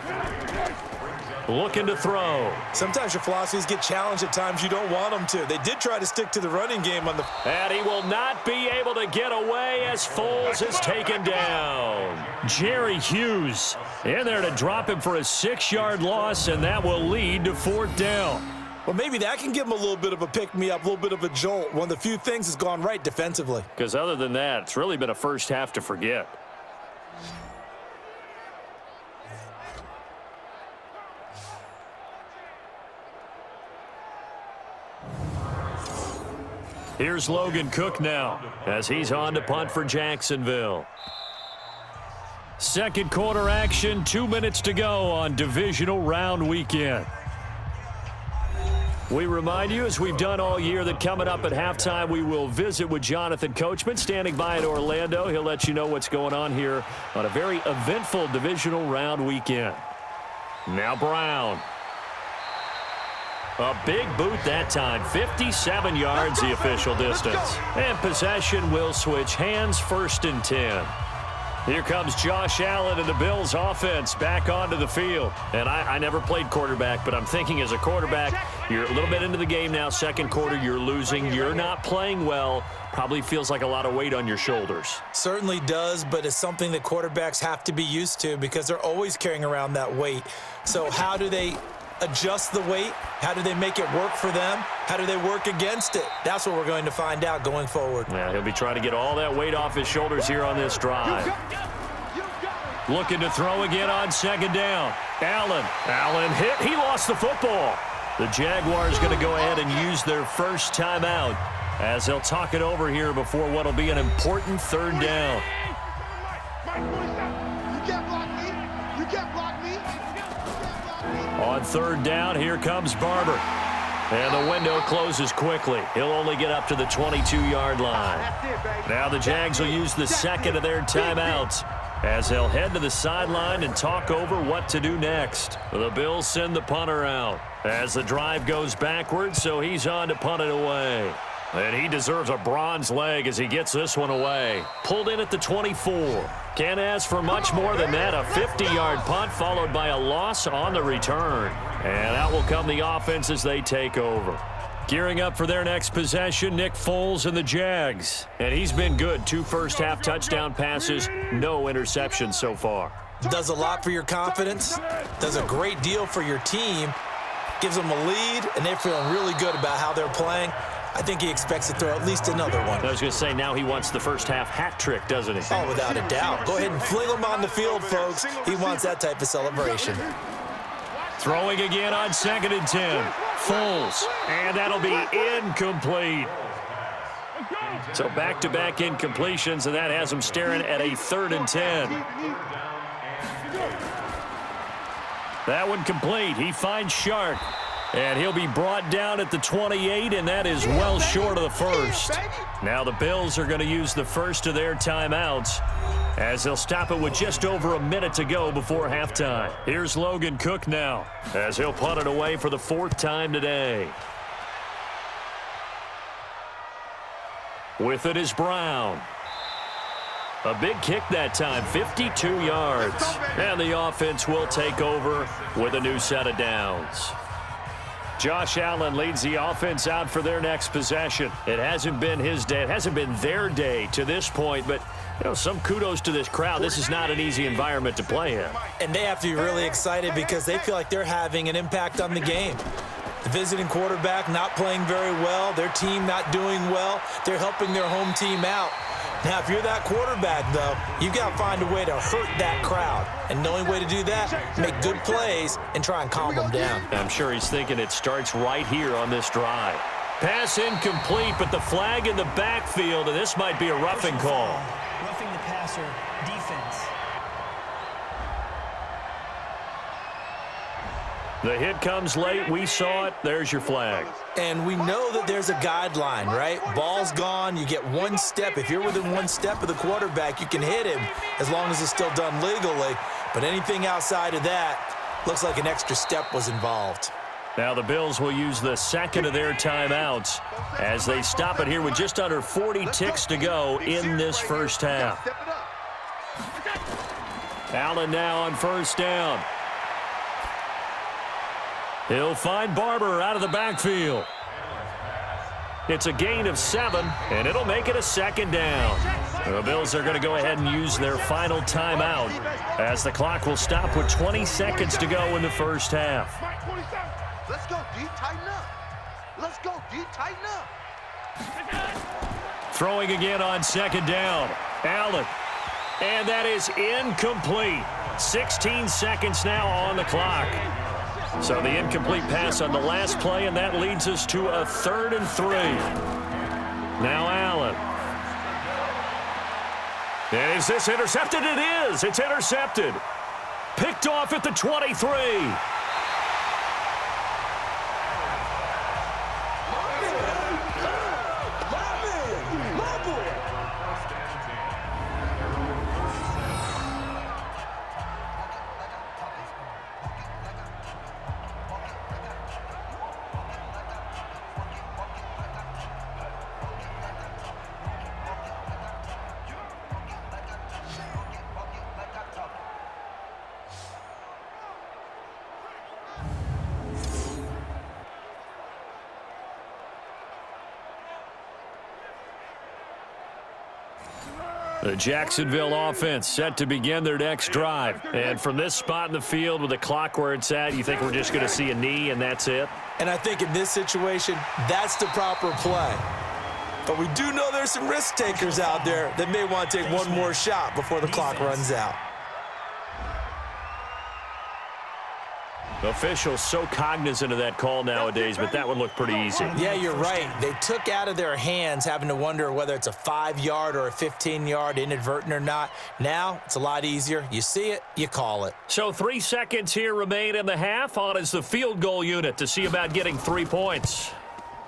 Speaker 2: looking to throw.
Speaker 3: Sometimes your philosophies get challenged at times you don't want them to. They did try to stick to the running game on the...
Speaker 2: And he will not be able to get away as Foles is taken down. Jerry Hughes in there to drop him for a 6-yard loss, and that will lead to 4th down.
Speaker 3: Well, maybe that can give him a little bit of a pick-me-up, a little bit of a jolt. One of the few things that's gone right defensively.
Speaker 2: Because other than that, it's really been a first half to forget. Here's Logan Cook now as he's on to punt for Jacksonville. Second quarter action, 2 minutes to go on Divisional Round Weekend. We remind you, as we've done all year, that coming up at halftime, we will visit with Jonathan Coachman, standing by in Orlando. He'll let you know what's going on here on a very eventful Divisional Round Weekend. Now Brown. A big boot that time, 57 yards the official distance. And possession will switch hands, 1st and 10. Here comes Josh Allen and the Bills offense back onto the field. And I never played quarterback, but I'm thinking as a quarterback, you're a little bit into the game now. Second quarter, you're losing. You're not playing well. Probably feels like a lot of weight on your shoulders.
Speaker 3: Certainly does, but it's something that quarterbacks have to be used to because they're always carrying around that weight. So how do they adjust the weight? How do they make it work for them? How do they work against it? That's what we're going to find out going forward.
Speaker 2: Yeah, he'll be trying to get all that weight off his shoulders here on this drive. Looking to throw again on 2nd down. Allen hit. He lost the football. The Jaguars going to go ahead and use their first timeout as they'll talk it over here before what will be an important 3rd down. On 3rd down, here comes Barber. And the window closes quickly. He'll only get up to the 22-yard line. Now the Jags will use the second of their timeouts as they'll head to the sideline and talk over what to do next. The Bills send the punter out as the drive goes backwards, so he's on to punt it away. And he deserves a bronze leg as he gets this one away. Pulled in at the 24. Can't ask for much more than that. A 50-yard punt followed by a loss on the return. And out will come the offense as they take over. Gearing up for their next possession, Nick Foles and the Jags. And he's been good. 2 first-half touchdown passes, no interceptions so far.
Speaker 3: Does a lot for your confidence. Does a great deal for your team. Gives them a lead, and they're feeling really good about how they're playing. I think he expects to throw at least another one.
Speaker 2: I was going to say, now he wants the first-half hat trick, doesn't he?
Speaker 3: Oh, without a doubt. Go ahead and fling him on the field, folks. He wants that type of celebration.
Speaker 2: Throwing again on 2nd and 10. Foles, and that'll be incomplete. So back-to-back incompletions, and that has him staring at a 3rd and 10. That one complete. He finds Shark. And he'll be brought down at the 28, and that is well short of the first. Now the Bills are going to use the first of their timeouts as they'll stop it with just over a minute to go before halftime. Here's Logan Cook now as he'll punt it away for the 4th time today. With it is Brown. A big kick that time, 52 yards. And the offense will take over with a new set of downs. Josh Allen leads the offense out for their next possession. It hasn't been his day. It hasn't been their day to this point, but some kudos to this crowd. This is not an easy environment to play in.
Speaker 3: And they have to be really excited because they feel like they're having an impact on the game. The visiting quarterback not playing very well, their team not doing well. They're helping their home team out. Now, if you're that quarterback, though, you've got to find a way to hurt that crowd. And the only way to do that, make good plays and try and calm them down.
Speaker 2: I'm sure he's thinking it starts right here on this drive. Pass incomplete, but the flag in the backfield, and this might be a roughing call.
Speaker 6: Roughing the passer, defense.
Speaker 2: The hit comes late. We saw it. There's your flag.
Speaker 3: And we know that there's a guideline, right? Ball's gone. You get one step. If you're within one step of the quarterback, you can hit him as long as it's still done legally. But anything outside of that, looks like an extra step was involved.
Speaker 2: Now the Bills will use the second of their timeouts as they stop it here with just under 40 ticks to go in this first half. Allen now on 1st down. He'll find Barber out of the backfield. It's a gain of 7, and it'll make it a second down. The Bills are going to go ahead and use their final timeout as the clock will stop with 20 seconds to go in the first half.
Speaker 4: Let's go, D. Tighten up. Let's go, D. Tighten up.
Speaker 2: Throwing again on second down. Allen. And that is incomplete. 16 seconds now on the clock. So the incomplete pass on the last play, and that leads us to a 3rd and 3. Now Allen. And is this intercepted? It is. It's intercepted. Picked off at the 23. The Jacksonville offense set to begin their next drive. And from this spot in the field with the clock where it's at, you think we're just going to see a knee and that's it?
Speaker 3: And I think in this situation, that's the proper play. But we do know there's some risk takers out there that may want to take one more shot before the clock runs out.
Speaker 2: Officials so cognizant of that call nowadays, but that would look pretty easy.
Speaker 3: Yeah, you're right. They took out of their hands having to wonder whether it's a 5-yard or a 15-yard, inadvertent or not. Now, it's a lot easier. You see it, you call it.
Speaker 2: So 3 seconds here remain in the half. On is the field goal unit to see about getting 3 points.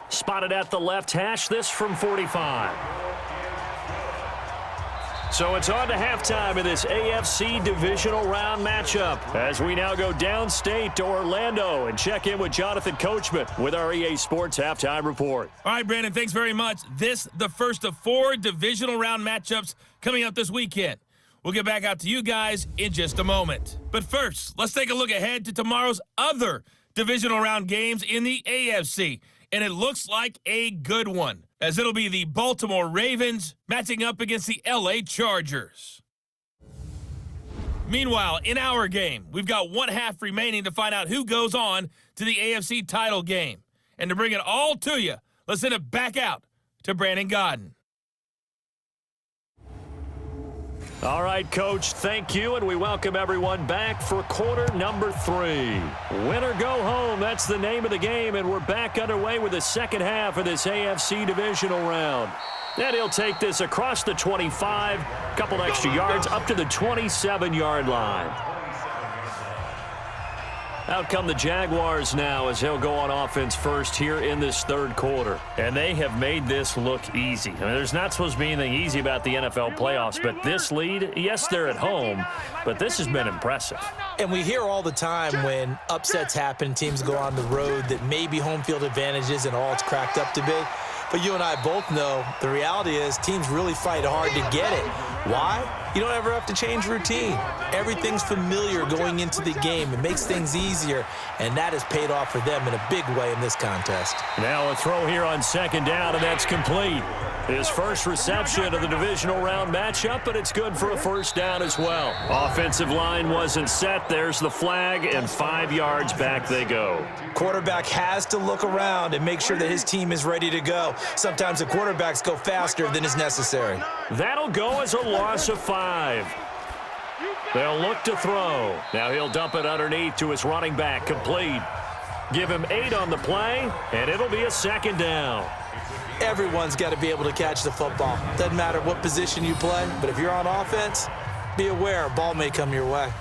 Speaker 2: Spotted at the left hash, this from 45. So it's on to halftime in this AFC Divisional Round matchup as we now go downstate to Orlando and check in with Jonathan Coachman with our EA Sports Halftime Report.
Speaker 1: All right, Brandon, thanks very much. This, the first of 4 Divisional Round matchups coming up this weekend. We'll get back out to you guys in just a moment. But first, let's take a look ahead to tomorrow's other Divisional Round games in the AFC. And it looks like a good one, as it'll be the Baltimore Ravens matching up against the LA Chargers. Meanwhile, in our game, we've got 1 half remaining to find out who goes on to the AFC title game. And to bring it all to you, let's send it back out to Brandon Godden.
Speaker 2: All right, Coach, thank you, and we welcome everyone back for quarter number 3. Win or go home, that's the name of the game, and we're back underway with the second half of this AFC Divisional Round. And he'll take this across the 25, couple extra yards, up to the 27-yard line. Out come the Jaguars now as he'll go on offense first here in this third quarter. And they have made this look easy. I mean, there's not supposed to be anything easy about the NFL playoffs, but this lead, yes, they're at home, but this has been impressive.
Speaker 3: And we hear all the time when upsets happen, teams go on the road, that maybe home field advantage isn't all it's cracked up to be. But you and I both know the reality is teams really fight hard to get it. Why? You don't ever have to change routine. Everything's familiar going into the game. It makes things easier, and that has paid off for them in a big way in this contest.
Speaker 2: Now a throw here on second down, and that's complete. His first reception of the divisional round matchup, but it's good for a first down as well. Offensive line wasn't set. There's the flag, and 5 yards back they go.
Speaker 3: Quarterback has to look around and make sure that his team is ready to go. Sometimes the quarterbacks go faster than is necessary.
Speaker 2: That'll go as a loss of 5. They'll look to throw. Now he'll dump it underneath to his running back, complete. Give him 8 on the play, and it'll be a second down.
Speaker 3: Everyone's got to be able to catch the football. Doesn't matter what position you play, but if you're on offense, be aware a ball may come your way.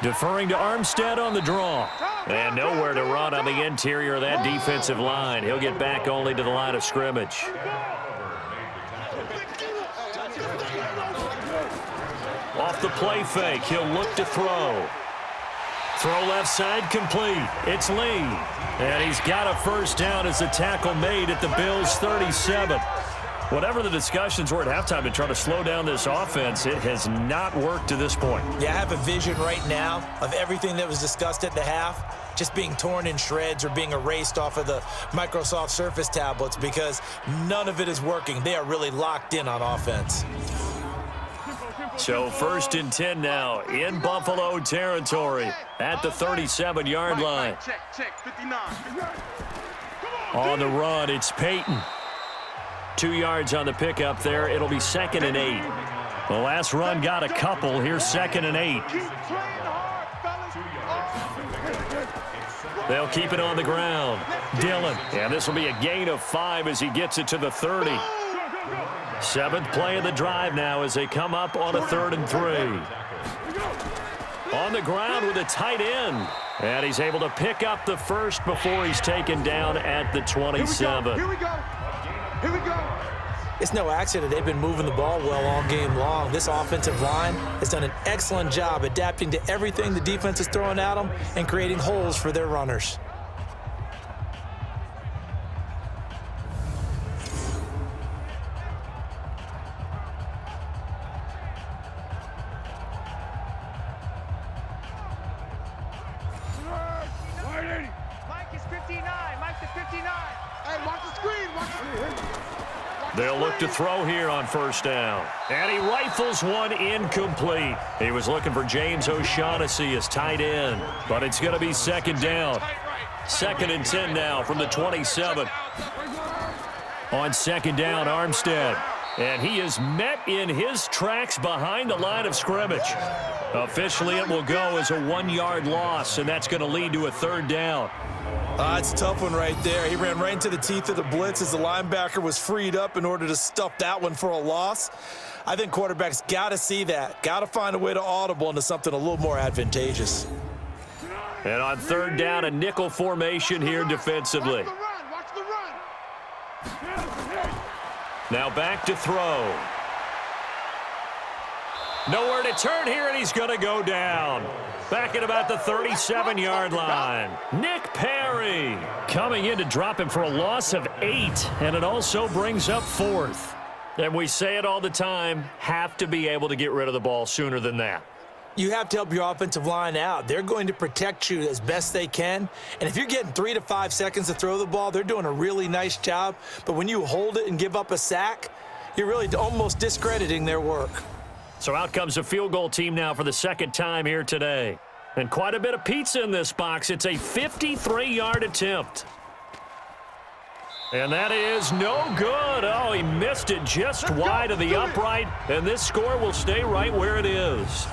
Speaker 2: Deferring to Armstead on the draw. And nowhere to run on the interior of that defensive line. He'll get back only to the line of scrimmage. Off the play fake, he'll look to throw. Throw left side complete. It's Lee. And he's got a first down as the tackle made at the Bills' 37. Whatever the discussions were at halftime to try to slow down this offense, it has not worked to this point.
Speaker 3: Yeah, I have a vision right now of everything that was discussed at the half just being torn in shreds or being erased off of the Microsoft Surface tablets because none of it is working. They are really locked in on offense.
Speaker 2: So 1st and 10 now in Buffalo territory at the 37-yard line.
Speaker 4: Check, 59.
Speaker 2: On the run, it's Peyton. 2 yards on the pickup there. It'll be 2nd and 8. The last run got a couple. Here's 2nd and 8. They'll keep it on the ground. Dillon. And this will be a gain of 5 as he gets it to the 30. 7th play of the drive now as they come up on a 3rd and 3. On the ground with a tight end. And he's able to pick up the first before he's taken down at the 27.
Speaker 4: Here we go.
Speaker 3: It's no accident they've been moving the ball well all game long. This offensive line has done an excellent job adapting to everything the defense is throwing at them and creating holes for their runners.
Speaker 5: Mike is 59. Mike is 59.
Speaker 4: Hey, watch the screen.
Speaker 2: They'll look to throw here on 1st down. And he rifles one incomplete. He was looking for James O'Shaughnessy as tight end, but it's going to be 2nd down. 2nd and 10 now from the 27. On 2nd down, Armstead. And he is met in his tracks behind the line of scrimmage. Officially, it will go as a 1-yard loss, and that's going to lead to a 3rd down.
Speaker 3: It's a tough one right there. He ran right into the teeth of the blitz as the linebacker was freed up in order to stuff that one for a loss. I think quarterbacks got to see that. Got to find a way to audible into something a little more advantageous.
Speaker 2: And on 3rd down, a nickel formation here defensively.
Speaker 4: Watch the run.
Speaker 2: Now back to throw. Nowhere to turn here, and he's going to go down. Back at about the 37-yard line. Nick Perry coming in to drop him for a loss of 8, and it also brings up 4th. And we say it all the time, have to be able to get rid of the ball sooner than that.
Speaker 3: You have to help your offensive line out. They're going to protect you as best they can. And if you're getting 3 to 5 seconds to throw the ball, they're doing a really nice job. But when you hold it and give up a sack, you're really almost discrediting their work.
Speaker 2: So out comes a field goal team now for the 2nd time here today. And quite a bit of pizza in this box. It's a 53-yard attempt. And that is no good. Oh, he missed it just wide of the upright. And this score will stay right where it is.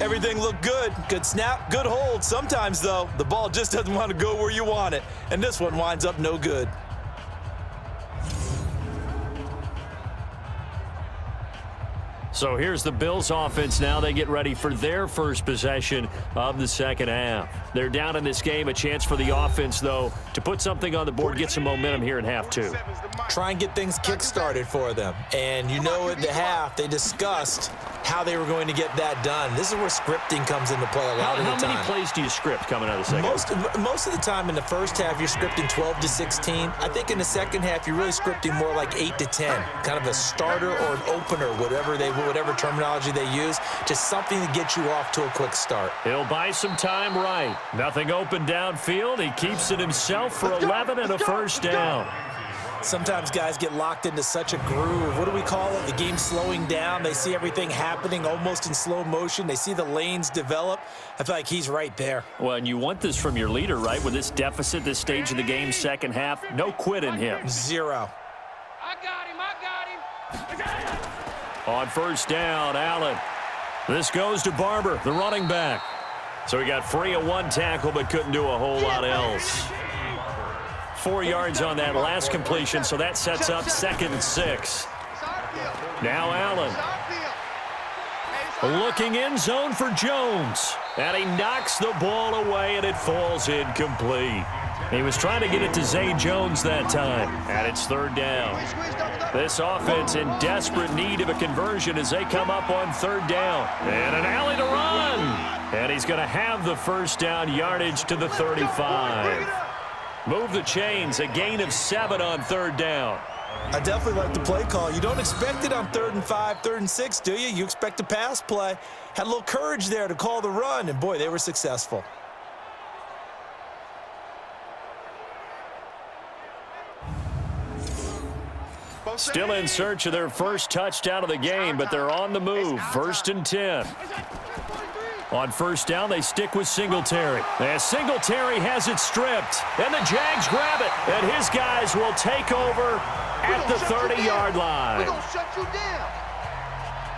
Speaker 3: Everything looked good. Good snap, good hold. Sometimes, though, the ball just doesn't want to go where you want it. And this one winds up no good.
Speaker 2: So here's the Bills offense now. They get ready for their first possession of the 2nd half. They're down in this game. A chance for the offense, though, to put something on the board, get some momentum here in half 2.
Speaker 3: Try and get things kick-started for them. And you know at the half, they discussed how they were going to get that done. This is where scripting comes into play a lot of the time.
Speaker 2: How many plays do you script coming out of the second half?
Speaker 3: Most of the time in the first half, you're scripting 12 to 16. I think in the second half, you're really scripting more like 8 to 10. Kind of a starter or an opener, whatever terminology they use. Just something to get you off to a quick start.
Speaker 2: He'll buy some time right. Nothing open downfield. He keeps it himself for 11 and a first down.
Speaker 3: Sometimes guys get locked into such a groove. What do we call it? The game slowing down. They see everything happening almost in slow motion. They see the lanes develop. I feel like he's right there.
Speaker 2: Well, and you want this from your leader, right? With this deficit, this stage of the game, second half, no quit in him.
Speaker 3: 0.
Speaker 5: I got him.
Speaker 2: On first down, Allen. This goes to Barber, the running back. So he got free of one tackle but couldn't do a whole lot else. 4 yards on that last completion, so that sets up 2nd and 6. Now Allen. Looking end zone for Jones. And he knocks the ball away, and it falls incomplete. He was trying to get it to Zay Jones that time, and it's third down. This offense in desperate need of a conversion as they come up on third down. And an alley to run. And he's going to have the first down, yardage to the 35. Move the chains, a gain of 7 on third down.
Speaker 3: I definitely like the play call. You don't expect it on 3rd and 5, 3rd and 6, do you? You expect a pass play. Had a little courage there to call the run, and boy, they were successful.
Speaker 2: Still in search of their first touchdown of the game, but they're on the move. 1st and 10. On first down, they stick with Singletary. As Singletary has it stripped, and the Jags grab it. And his guys will take over at the 30-yard line.
Speaker 4: We're going to shut you down.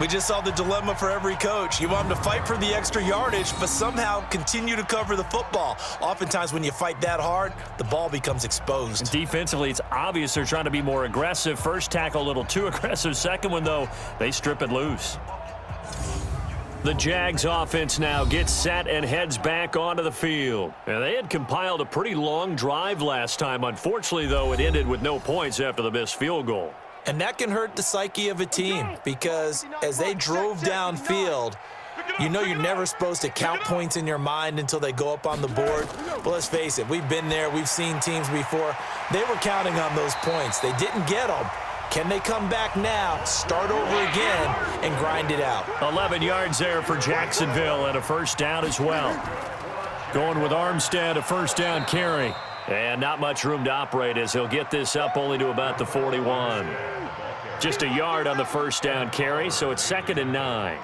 Speaker 3: We just saw the dilemma for every coach. You want them to fight for the extra yardage, but somehow continue to cover the football. Oftentimes when you fight that hard, the ball becomes exposed.
Speaker 2: Defensively, it's obvious they're trying to be more aggressive. First tackle a little too aggressive. Second one, though, they strip it loose. The Jags offense now gets set and heads back onto the field. And they had compiled a pretty long drive last time. Unfortunately, though, it ended with no points after the missed field goal.
Speaker 3: And that can hurt the psyche of a team because as they drove downfield, you know you're never supposed to count points in your mind until they go up on the board. But let's face it, we've been there. We've seen teams before. They were counting on those points. They didn't get them. Can they come back now, start over again, and grind it out?
Speaker 2: 11 yards there for Jacksonville and a first down as well. Going with Armstead, a first down carry. And not much room to operate as he'll get this up only to about the 41. Just a yard on the first down carry, so it's 2nd and 9.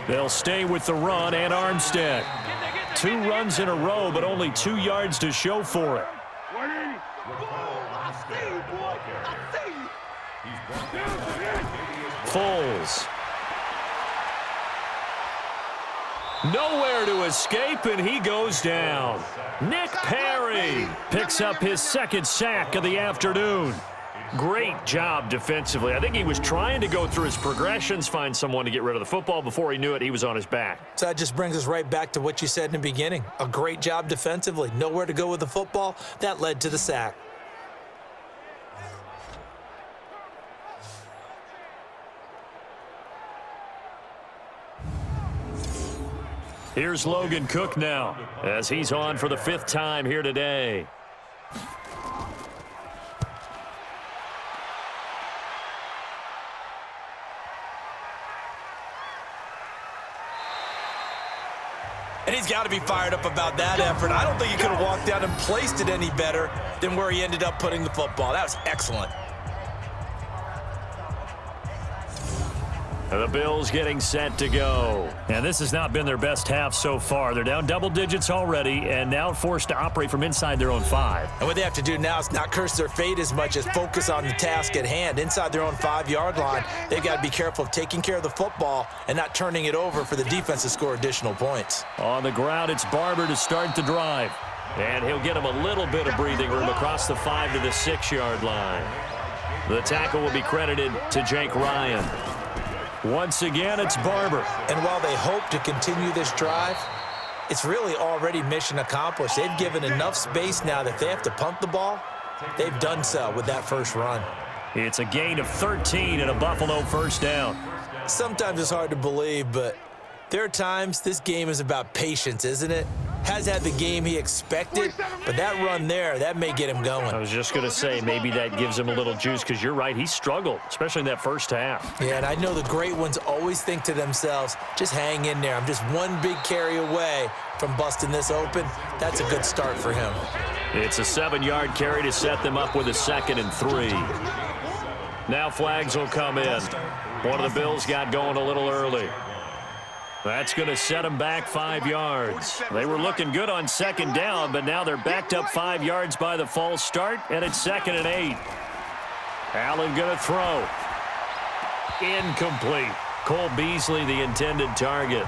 Speaker 2: They'll stay with the run and Armstead. 2 runs in a row, but only 2 yards to show for it. Foles. Nowhere to escape, and he goes down. Nick Perry picks up his 2nd sack of the afternoon. Great job defensively. I think he was trying to go through his progressions, find someone to get rid of the football. Before he knew it, he was on his back.
Speaker 3: So that just brings us right back to what you said in the beginning. A great job defensively. Nowhere to go with the football. That led to the sack.
Speaker 2: Here's Logan Cook now as he's on for the 5th time here today.
Speaker 3: And he's got to be fired up about that effort. I don't think he could have walked down and placed it any better than where he ended up putting the football. That was excellent.
Speaker 2: The Bills getting set to go. And this has not been their best half so far. They're down double digits already and now forced to operate from inside their own 5.
Speaker 3: And what they have to do now is not curse their fate as much as focus on the task at hand. Inside their own 5-yard line, they've got to be careful of taking care of the football and not turning it over for the defense to score additional points.
Speaker 2: On the ground, it's Barber to start the drive. And he'll get him a little bit of breathing room across the 5 to the 6-yard line. The tackle will be credited to Jake Ryan. Once again, it's Barber.
Speaker 3: And while they hope to continue this drive, it's really already mission accomplished. They've given enough space now that if they have to punt the ball, they've done so with that first run.
Speaker 2: It's a gain of 13 and a Buffalo first down.
Speaker 3: Sometimes it's hard to believe, but there are times this game is about patience, isn't it? Has had the game he expected, but that run there, that may get him going.
Speaker 2: I was just going to say, maybe that gives him a little juice because you're right, he struggled, especially in that first half.
Speaker 3: Yeah, and I know the great ones always think to themselves, just hang in there. I'm just one big carry away from busting this open. That's a good start for him.
Speaker 2: It's a 7-yard carry to set them up with a 2nd and 3. Now flags will come in. One of the Bills got going a little early. That's going to set them back 5 yards. They were looking good on 2nd down, but now they're backed up 5 yards by the false start, and it's 2nd and 8. Allen going to throw. Incomplete. Cole Beasley, the intended target.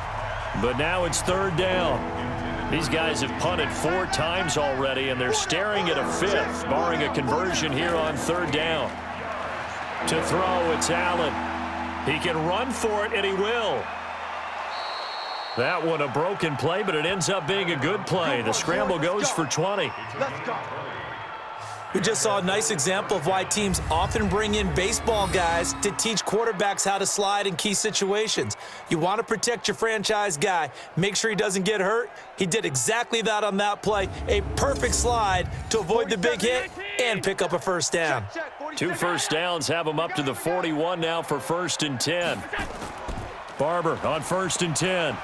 Speaker 2: But now it's 3rd down. These guys have punted 4 times already, and they're staring at a 5th, barring a conversion here on 3rd down. To throw, it's Allen. He can run for it, and he will. That one a broken play, but it ends up being a good play. The scramble goes for 20.
Speaker 4: Let's go.
Speaker 3: We just saw a nice example of why teams often bring in baseball guys to teach quarterbacks how to slide in key situations. You want to protect your franchise guy. Make sure he doesn't get hurt. He did exactly that on that play. A perfect slide to avoid the big hit and pick up a first down.
Speaker 2: 2 first downs have him up to the 41 now for 1st and 10. Barber on 1st and 10.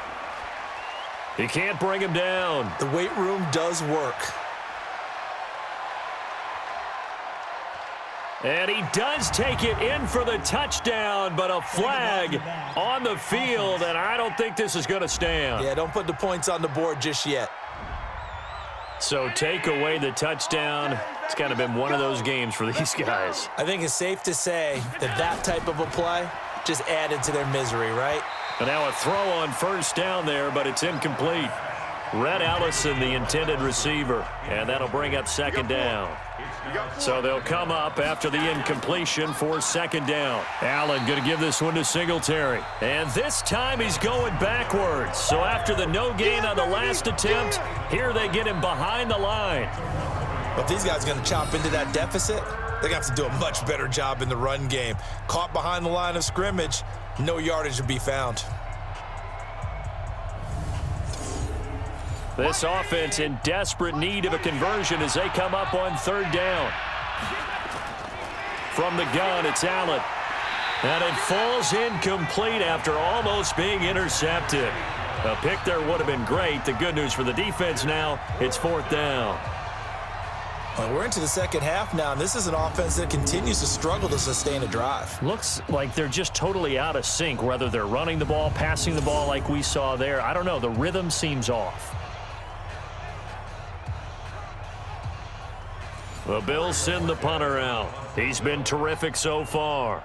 Speaker 2: He can't bring him down.
Speaker 3: The weight room does work.
Speaker 2: And he does take it in for the touchdown, but a flag on the field, and I don't think this is going to stand.
Speaker 3: Yeah, don't put the points on the board just yet.
Speaker 2: So take away the touchdown. It's kind of been one of those games for these guys.
Speaker 3: I think it's safe to say that that type of a play just added to their misery, right?
Speaker 2: And now a throw on 1st down there, but it's incomplete. Red Allison, the intended receiver, and that'll bring up 2nd down. So they'll come up after the incompletion for 2nd down. Allen going to give this one to Singletary. And this time he's going backwards. So after the no gain on the last attempt, here they get him behind the line.
Speaker 3: If these guys are going to chop into that deficit, they're going to have to do a much better job in the run game. Caught behind the line of scrimmage, no yardage to be found.
Speaker 2: This offense in desperate need of a conversion as they come up on 3rd down. From the gun, it's Allen. And it falls incomplete after almost being intercepted. A pick there would have been great. The good news for the defense now, it's 4th down.
Speaker 3: Well, we're into the 2nd half now, and this is an offense that continues to struggle to sustain a drive.
Speaker 2: Looks like they're just totally out of sync, whether they're running the ball, passing the ball like we saw there. I don't know. The rhythm seems off. The Bills send the punter out. He's been terrific so far.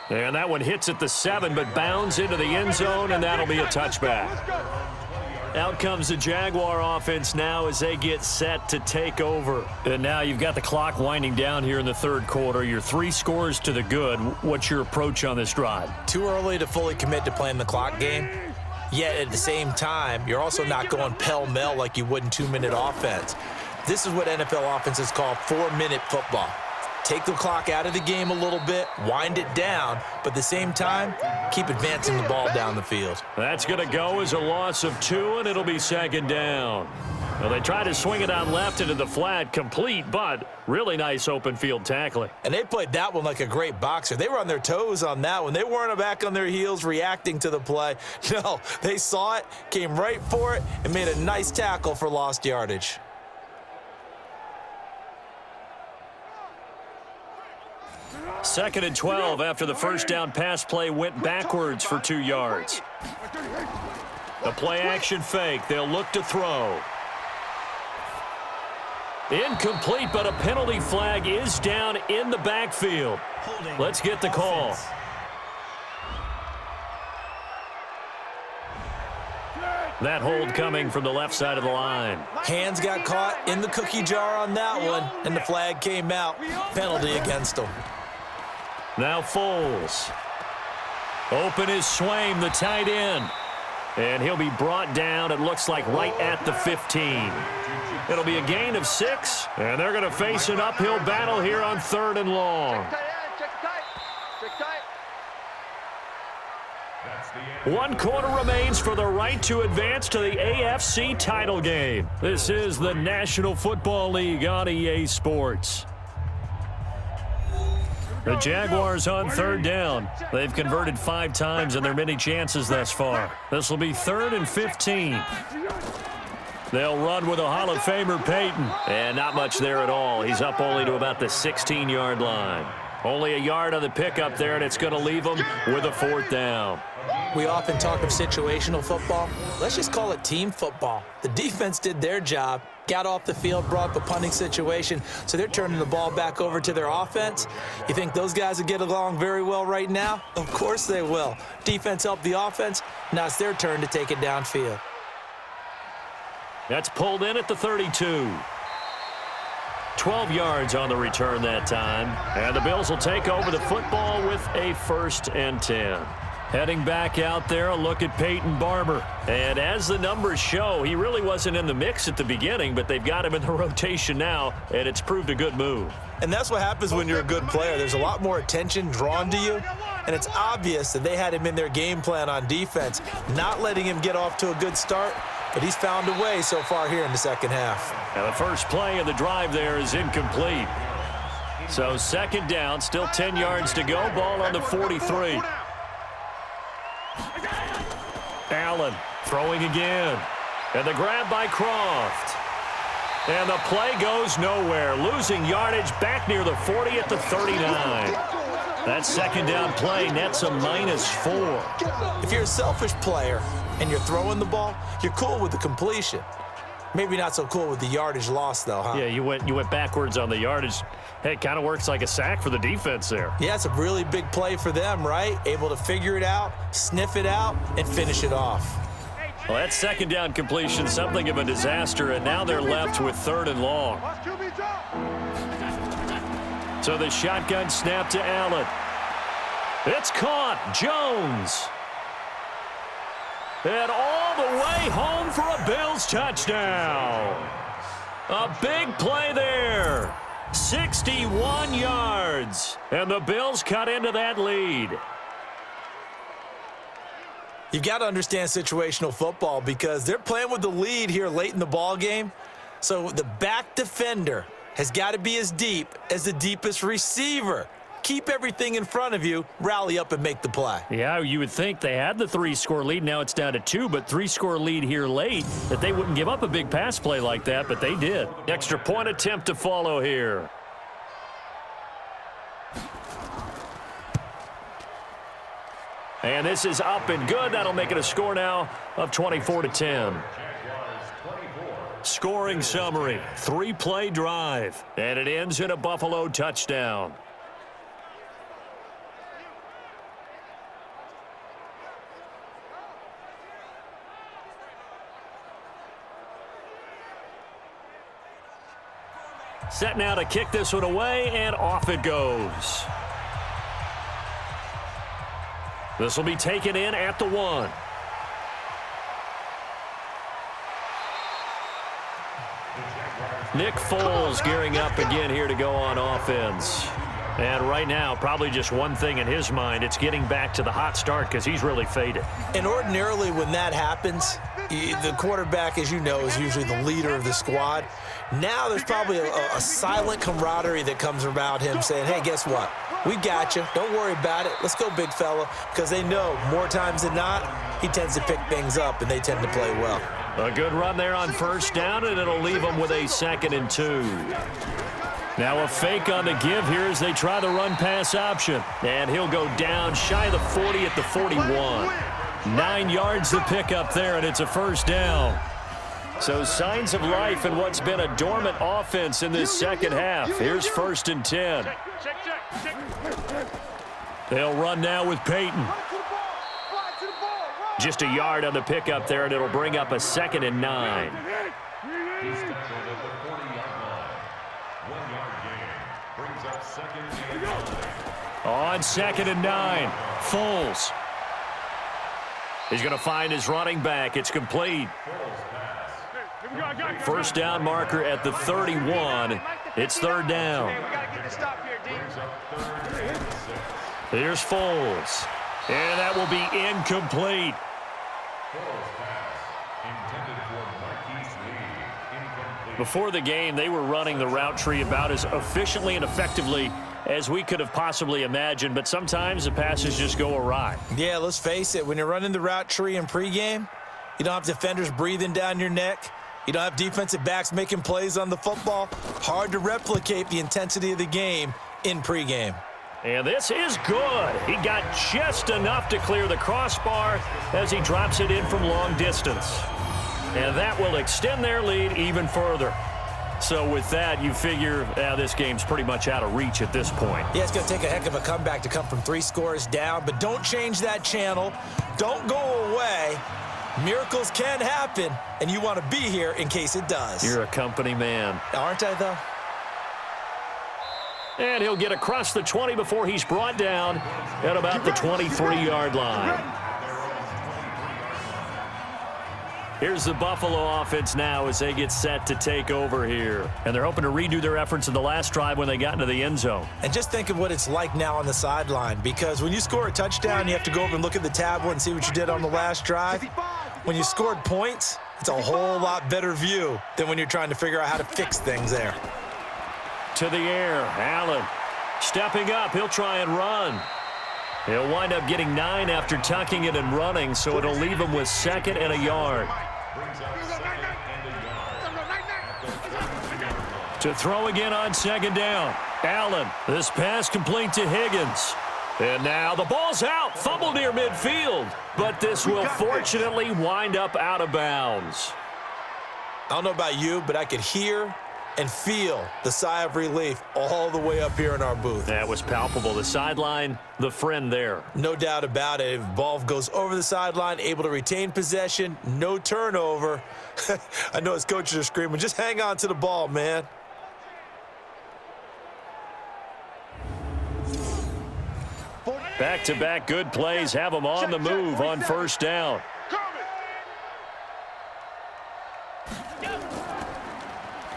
Speaker 2: And that one hits at the 7, but bounds into the end zone, and that'll be a touchback. Out comes the Jaguar offense now as they get set to take over. And now you've got the clock winding down here in the 3rd quarter. You're 3 scores to the good. What's your approach on this drive?
Speaker 3: Too early to fully commit to playing the clock game. Yet at the same time, you're also not going pell-mell like you would in 2-minute offense. This is what NFL offenses call 4-minute football. Take the clock out of the game a little bit, wind it down, but at the same time, keep advancing the ball down the field.
Speaker 2: That's going to go as a loss of 2, and it'll be 2nd down. Well, they try to swing it on left into the flat, complete, but really nice open field tackling.
Speaker 3: And they played that one like a great boxer. They were on their toes on that one. They weren't back on their heels reacting to the play. No, they saw it, came right for it, and made a nice tackle for lost yardage.
Speaker 2: Second and 12 after the 1st down pass play went backwards for 2 yards. The play action fake. They'll look to throw. Incomplete, but a penalty flag is down in the backfield. Let's get the call. That hold coming from the left side of the line.
Speaker 3: Hands got caught in the cookie jar on that one, and the flag came out. Penalty against them.
Speaker 2: Now Foles. Open is Swaim, the tight end. And he'll be brought down, it looks like, right at the 15. It'll be a gain of 6, and they're going to face an uphill battle here on 3rd and long. One quarter remains for the right to advance to the AFC title game. This is the National Football League on EA Sports. The Jaguars on 3rd down. They've converted 5 times in their many chances thus far. This will be 3rd and 15. They'll run with a Hall of Famer, Peyton. And not much there at all. He's up only to about the 16-yard line. Only a yard on the pickup there, and it's going to leave them with a 4th down.
Speaker 3: We often talk of situational football. Let's just call it team football. The defense did their job, got off the field, brought up a punting situation, so they're turning the ball back over to their offense. You think those guys will get along very well right now? Of course they will. Defense helped the offense. Now it's their turn to take it downfield.
Speaker 2: That's pulled in at the 32. 12 yards on the return that time. And the Bills will take over the football with a 1st and 10. Heading back out there, a look at Peyton Barber. And as the numbers show, he really wasn't in the mix at the beginning, but they've got him in the rotation now, and it's proved a good move.
Speaker 3: And that's what happens when you're a good player. There's a lot more attention drawn to you, and it's obvious that they had him in their game plan on defense, not letting him get off to a good start, but he's found a way so far here in the second half.
Speaker 2: And the first play of the drive there is incomplete. So 2nd down, still 10 yards to go, ball on the 43. Allen throwing again. And the grab by Croft. And the play goes nowhere. Losing yardage back near the 40 at the 39. That 2nd down play nets a -4.
Speaker 3: If you're a selfish player and you're throwing the ball, you're cool with the completion. Maybe not so cool with the yardage loss, though, huh?
Speaker 2: Yeah, you went backwards on the yardage. Hey, it kind of works like a sack for the defense there.
Speaker 3: Yeah, it's a really big play for them, right? Able to figure it out, sniff it out, and finish it off.
Speaker 2: Well, that 2nd down completion, something of a disaster, and now they're left with 3rd and long. So the shotgun snap to Allen. It's caught. Jones. And all the way home for a Bills touchdown. A big play there. 61 yards. And the Bills cut into that lead.
Speaker 3: You've got to understand situational football because they're playing with the lead here late in the ball game. So the back defender has got to be as deep as the deepest receiver. Keep everything in front of you, rally up and make the play.
Speaker 2: Yeah, you would think they had the 3-score lead. Now it's down to 2, but 3-score lead here late, that they wouldn't give up a big pass play like that, but they did. Extra point attempt to follow here. And this is up and good. That'll make it a score now of 24-10. Scoring summary, 3-play drive, and it ends in a Buffalo touchdown. Set now to kick this one away, and off it goes. This will be taken in at the 1. Nick Foles gearing up again here to go on offense. And right now, probably just one thing in his mind, it's getting back to the hot start because he's really faded.
Speaker 3: And ordinarily when that happens, the quarterback, as you know, is usually the leader of the squad. Now there's probably a silent camaraderie that comes about him saying, hey, guess what? We got you. Don't worry about it. Let's go, big fella. Because they know more times than not, he tends to pick things up, and they tend to play well.
Speaker 2: A good run there on 1st down, and it'll leave them with a 2nd and 2. Now a fake on the give here as they try the run-pass option. And he'll go down shy of the 40 at the 41. 9 yards to pick up there, and it's a 1st down. So signs of life in what's been a dormant offense in this 2nd half. Here's 1st and 10. They'll run now with Peyton. Just a yard on the pickup there, and it'll bring up a 2nd and 9. On 2nd and 9, Foles. He's going to find his running back. It's complete. 1st down marker at the 31. It's 3rd down. Here's Foles. And that will be incomplete. Before the game, they were running the route tree about as efficiently and effectively as we could have possibly imagined, but sometimes the passes just go awry.
Speaker 3: Yeah, let's face it. When you're running the route tree in pregame, you don't have defenders breathing down your neck. You don't have defensive backs making plays on the football. Hard to replicate the intensity of the game in pregame.
Speaker 2: And this is good. He got just enough to clear the crossbar as he drops it in from long distance. And that will extend their lead even further. So with that, you figure this game's pretty much out of reach at this point.
Speaker 3: Yeah, it's going to take a heck of a comeback to come from 3 scores down, but don't change that channel. Don't go away. Miracles can happen, and you want to be here in case it does.
Speaker 2: You're a company man.
Speaker 3: Aren't I, though?
Speaker 2: And he'll get across the 20 before he's brought down at about the 23-yard line. Here's the Buffalo offense now as they get set to take over here. And they're hoping to redo their efforts in the last drive when they got into the end zone.
Speaker 3: And just think of what it's like now on the sideline, because when you score a touchdown, you have to go over and look at the tablet and see what you did on the last drive. When you scored points, it's a whole lot better view than when you're trying to figure out how to fix things there.
Speaker 2: To the air, Allen stepping up. He'll try and run. He'll wind up getting 9 after tucking it and running, so it'll leave him with 2nd and a yard. To throw again on 2nd down. Allen, this pass complete to Higgins. And now the ball's out. Fumble near midfield. But this will fortunately wind up out of bounds.
Speaker 3: I don't know about you, but I could hear and feel the sigh of relief all the way up here in our booth.
Speaker 2: That was palpable. The sideline, the friend there.
Speaker 3: No doubt about it. If the ball goes over the sideline, able to retain possession, no turnover. I know his coaches are screaming, just hang on to the ball, man.
Speaker 2: Back-to-back good plays have them on the move on 1st down.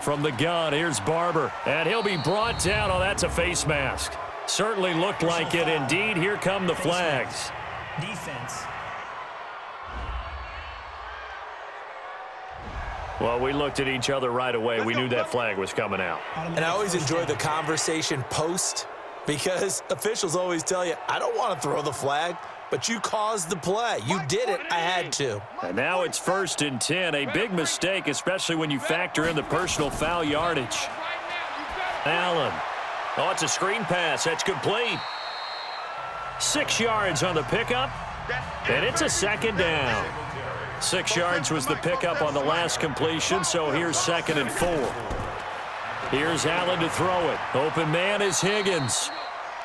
Speaker 2: From the gun, here's Barber, and he'll be brought down. Oh, that's a face mask. Certainly looked like it. Indeed, here come the flags.
Speaker 6: Defense.
Speaker 2: Well, we looked at each other right away. We knew that flag was coming out.
Speaker 3: And I always enjoy the conversation post, because officials always tell you, I don't want to throw the flag, but you caused the play. You did it. I had to.
Speaker 2: And now it's 1st and 10. A big mistake, especially when you factor in the personal foul yardage. Allen. Oh, it's a screen pass. That's complete. 6 yards on the pickup, and it's a 2nd down. 6 yards was the pickup on the last completion, so here's 2nd and 4. Here's Allen to throw it. Open man is Higgins.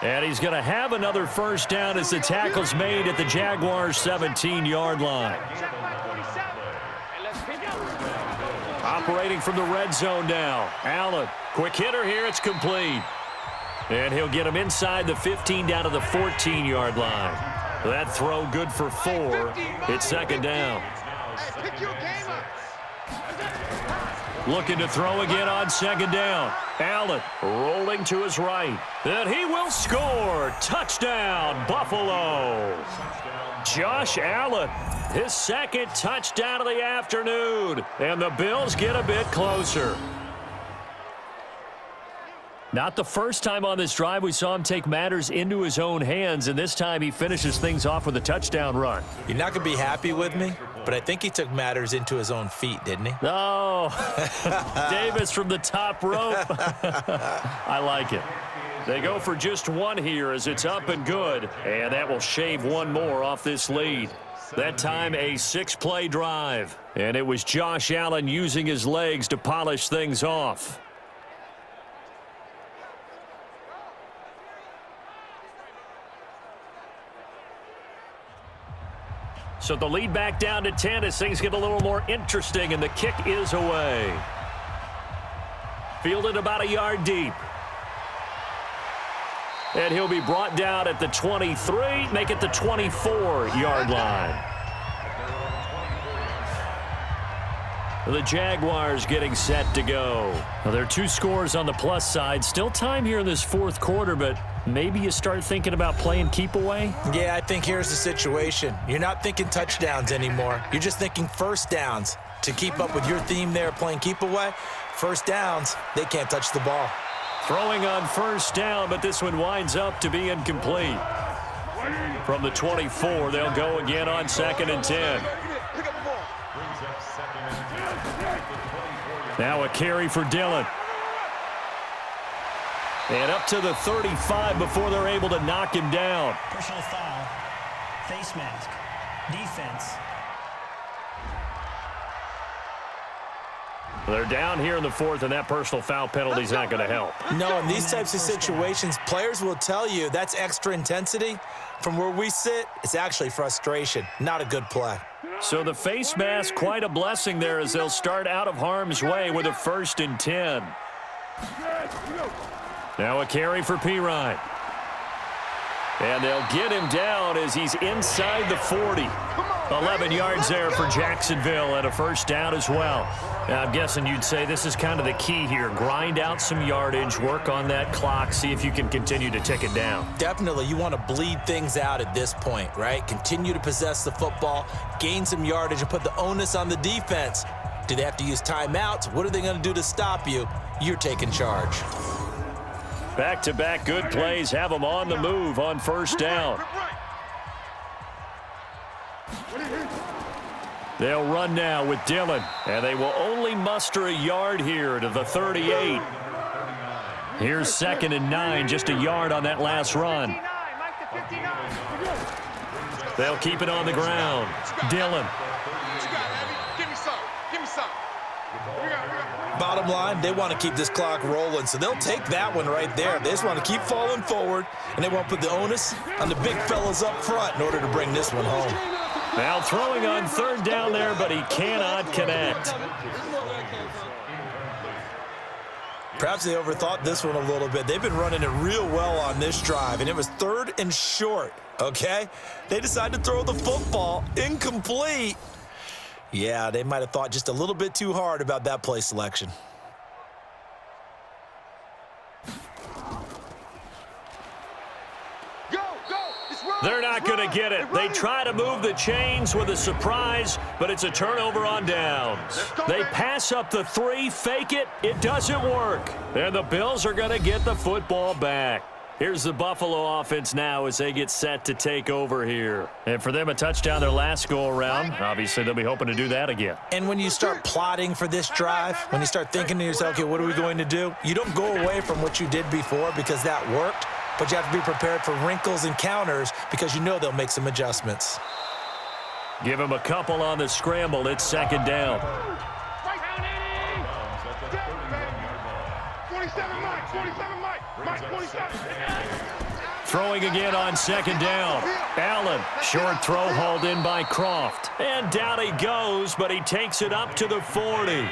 Speaker 2: And he's going to have another 1st down as the tackle's made at the Jaguars' 17-yard line. Operating from the red zone now. Allen, quick hitter here. It's complete. And he'll get him inside the 15 down to the 14-yard line. That throw good for 4. It's 2nd down. Looking to throw again on 2nd down. Allen rolling to his right. And he will score. Touchdown, Buffalo. Josh Allen, his 2nd touchdown of the afternoon. And the Bills get a bit closer. Not the first time on this drive we saw him take matters into his own hands, and this time he finishes things off with a touchdown run.
Speaker 3: You're not going to be happy with me, but I think he took matters into his own feet, didn't he?
Speaker 2: No. Davis from the top rope. I like it. They go for just 1 here as it's up and good, and that will shave 1 more off this lead. That time a 6-play drive, and it was Josh Allen using his legs to polish things off. So the lead back down to 10 as things get a little more interesting, and the kick is away. Fielded about a yard deep. And he'll be brought down at the 23, make it the 24-yard line. The Jaguars getting set to go. Now, there are 2 scores on the plus side. Still time here in this 4th quarter, but maybe you start thinking about playing keep away?
Speaker 3: Yeah, I think here's the situation. You're not thinking touchdowns anymore. You're just thinking 1st downs. To keep up with your theme there, playing keep away, 1st downs, they can't touch the ball.
Speaker 2: Throwing on 1st down, but this one winds up to be incomplete. From the 24, they'll go again on 2nd and 10. Now a carry for Dillon. And up to the 35 before they're able to knock him down.
Speaker 6: Personal foul. Face mask. Defense.
Speaker 2: They're down here in the 4th, and that personal foul penalty is not going to help.
Speaker 3: No, in these types of situations, players will tell you that's extra intensity. From where we sit, it's actually frustration. Not a good play.
Speaker 2: So the face mask, quite a blessing there as they'll start out of harm's way with a 1st and 10. Now a carry for Pirine. And they'll get him down as he's inside the 40. 11 yards there for Jacksonville and a first down as well. Now, I'm guessing you'd say this is kind of the key here. Grind out some yardage, work on that clock, see if you can continue to tick it down.
Speaker 3: Definitely. You want to bleed things out at this point, right? Continue to possess the football, gain some yardage, and put the onus on the defense. Do they have to use timeouts? What are they going to do to stop you? You're taking charge.
Speaker 2: Back-to-back good plays have them on the move on first down. They'll run now with Dillon, and they will only muster a yard here to the 38. Here's 2nd and 9, just a yard on that last run. They'll keep it on the ground. Dillon.
Speaker 3: Bottom line, they want to keep this clock rolling, so they'll take that one right there. They just want to keep falling forward, and they want to put the onus on the big fellas up front in order to bring this one home.
Speaker 2: Now throwing on 3rd down there, but he cannot connect.
Speaker 3: Perhaps they overthought this one a little bit. They've been running it real well on this drive, and it was 3rd and short, okay? They decided to throw the football incomplete. Yeah, they might have thought just a little bit too hard about that play selection.
Speaker 2: They're not going to get it. They try to move the chains with a surprise, but it's a turnover on downs. They pass up the 3, fake it. It doesn't work. And the Bills are going to get the football back. Here's the Buffalo offense now as they get set to take over here. And for them, a touchdown their last go-around. Obviously, they'll be hoping to do that again.
Speaker 3: And when you start plotting for this drive, when you start thinking to yourself, okay, what are we going to do? You don't go away from what you did before because that worked, but you have to be prepared for wrinkles and counters because you know they'll make some adjustments.
Speaker 2: Give them a couple on the scramble. It's 2nd down.
Speaker 5: 47 Mike, 47.
Speaker 2: Throwing again on 2nd down. Allen, short throw hauled in by Croft. And down he goes, but he takes it up to the 40.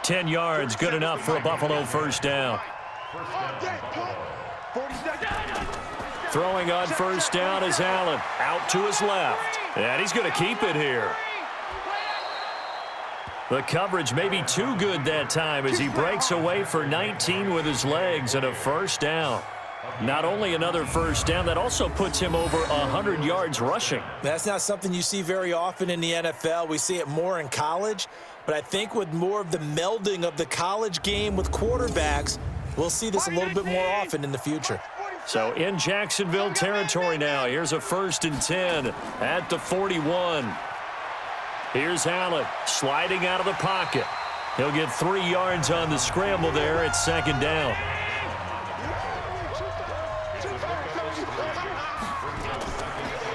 Speaker 2: 10 yards, good enough for a Buffalo first down. Throwing on first down is Allen. Out to his left. And he's going to keep it here. The coverage may be too good that time as he breaks away for 19 with his legs and a first down. Not only another first down, that also puts him over 100 yards rushing.
Speaker 3: That's not something you see very often in the NFL. We see it more in college. But I think with more of the melding of the college game with quarterbacks, we'll see this a little bit more often in the future.
Speaker 2: So in Jacksonville territory now, here's a 1st and 10 at the 41. Here's Allen sliding out of the pocket. He'll get 3 yards on the scramble there. It's 2nd down.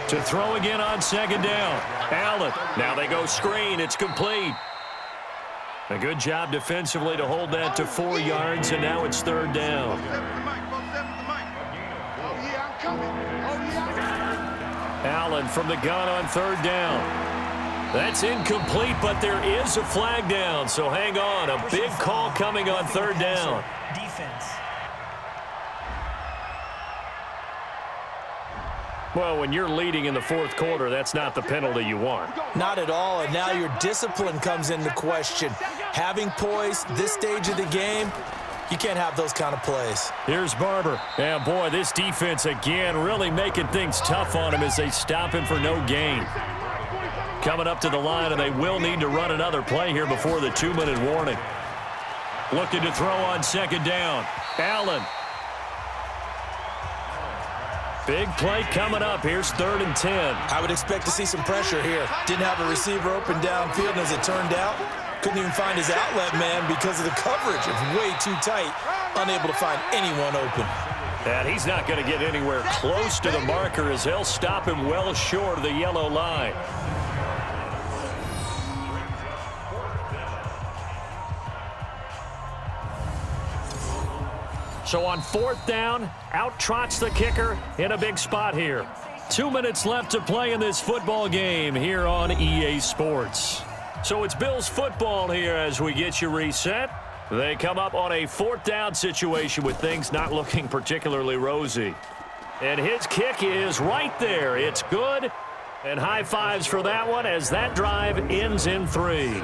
Speaker 2: To throw again on 2nd down. Allen. Now they go screen. It's complete. A good job defensively to hold that to 4 yards, and now it's 3rd down. Allen from the gun on 3rd down. That's incomplete, but there is a flag down, so hang on. A big call coming on 3rd down.
Speaker 6: Defense.
Speaker 2: Well, when you're leading in the 4th quarter, that's not the penalty you want.
Speaker 3: Not at all, and now your discipline comes into question. Having poise this stage of the game, you can't have those kind of plays.
Speaker 2: Here's Barber. And, boy, this defense again really making things tough on him as they stop him for no gain. Coming up to the line, and they will need to run another play here before the 2-minute warning. Looking to throw on 2nd down. Allen. Big play coming up. Here's 3rd and 10.
Speaker 3: I would expect to see some pressure here. Didn't have a receiver open downfield, and as it turned out, couldn't even find his outlet man because of the coverage. It's way too tight, unable to find anyone open.
Speaker 2: And he's not going to get anywhere close to the marker as they'll stop him well short of the yellow line. So on 4th down, out trots the kicker in a big spot here. 2 minutes left to play in this football game here on EA Sports. So it's Bills football here as we get you reset. They come up on a 4th down situation with things not looking particularly rosy. And his kick is right there. It's good. And high fives for that one as that drive ends in 3.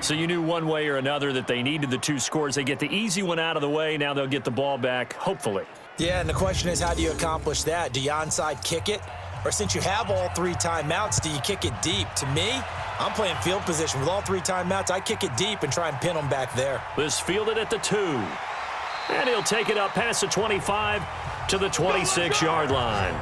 Speaker 2: So you knew one way or another that they needed the 2 scores. They get the easy one out of the way. Now they'll get the ball back, hopefully.
Speaker 3: Yeah, and the question is, how do you accomplish that? Do you onside kick it? Or since you have all 3 timeouts, do you kick it deep? To me, I'm playing field position. With all 3 timeouts, I kick it deep and try and pin them back there.
Speaker 2: This fielded at the 2. And he'll take it up past the 25 to the 26-yard line.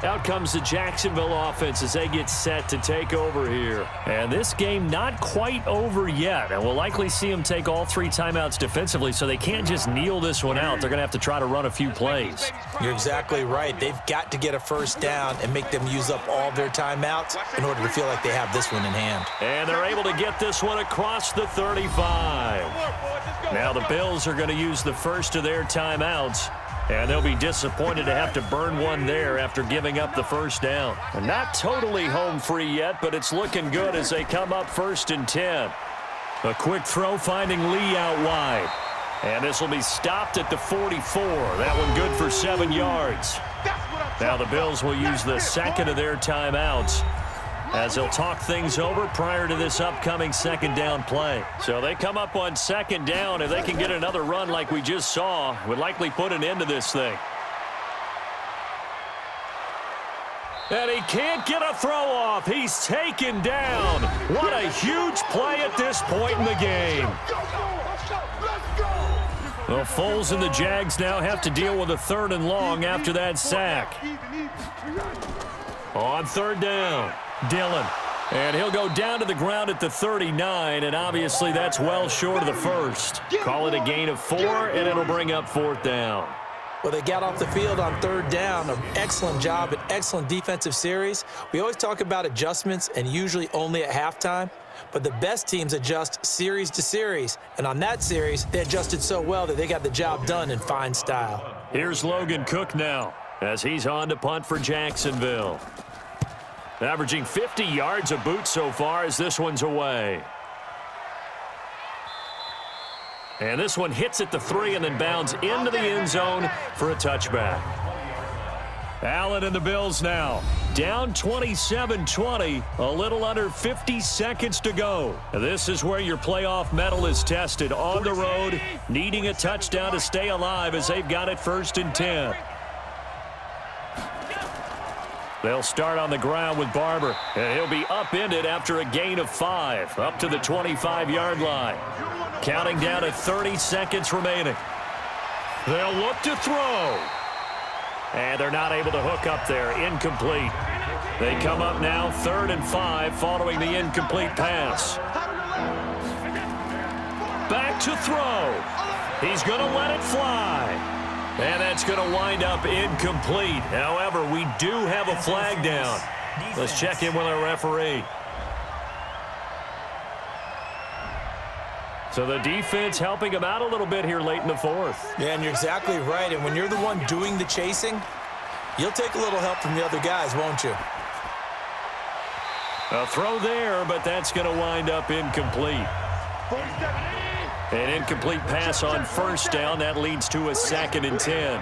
Speaker 2: Out comes the Jacksonville offense as they get set to take over here. And this game not quite over yet. And we'll likely see them take all 3 timeouts defensively, so they can't just kneel this one out. They're going to have to try to run a few plays.
Speaker 3: You're exactly right. They've got to get a first down and make them use up all their timeouts in order to feel like they have this one in hand.
Speaker 2: And they're able to get this one across the 35. Now the Bills are going to use the first of their timeouts. And they'll be disappointed to have to burn one there after giving up the first down. And not totally home free yet, but it's looking good as they come up 1st and 10. A quick throw finding Lee out wide. And this will be stopped at the 44. That one good for 7 yards. Now the Bills will use the second of their timeouts as they'll talk things over prior to this upcoming 2nd down play. So they come up on 2nd down. If they can get another run like we just saw, would likely put an end to this thing. And he can't get a throw off. He's taken down. What a huge play at this point in the game. Well, Foles and the Jags now have to deal with a 3rd and long after that sack. On 3rd down. Dillon. And he'll go down to the ground at the 39, and obviously that's well short of the first. Call it a gain of 4, and it'll bring up 4th down.
Speaker 3: Well, they got off the field on 3rd down. An excellent job, an excellent defensive series. We always talk about adjustments, and usually only at halftime. But the best teams adjust series to series. And on that series, they adjusted so well that they got the job done in fine style.
Speaker 2: Here's Logan Cook now as he's on to punt for Jacksonville. Averaging 50 yards a boot so far as this one's away. And this one hits at the 3 and then bounds into the end zone for a touchback. Allen and the Bills now. Down 27-20, a little under 50 seconds to go. This is where your playoff medal is tested. On the road, needing a touchdown to stay alive as they've got it 1st and 10. They'll start on the ground with Barber, and he'll be upended after a gain of 5, up to the 25-yard line. Counting down to 30 seconds remaining. They'll look to throw. And they're not able to hook up there. Incomplete. They come up now 3rd and 5 following the incomplete pass. Back to throw. He's going to let it fly. And that's going to wind up incomplete. However, we do have a flag down. Let's check in with our referee. So the defense helping him out a little bit here late in the 4th.
Speaker 3: Yeah, and you're exactly right. And when you're the one doing the chasing, you'll take a little help from the other guys, won't you?
Speaker 2: A throw there, but that's going to wind up incomplete. An incomplete pass on 1st down. That leads to a 2nd and 10.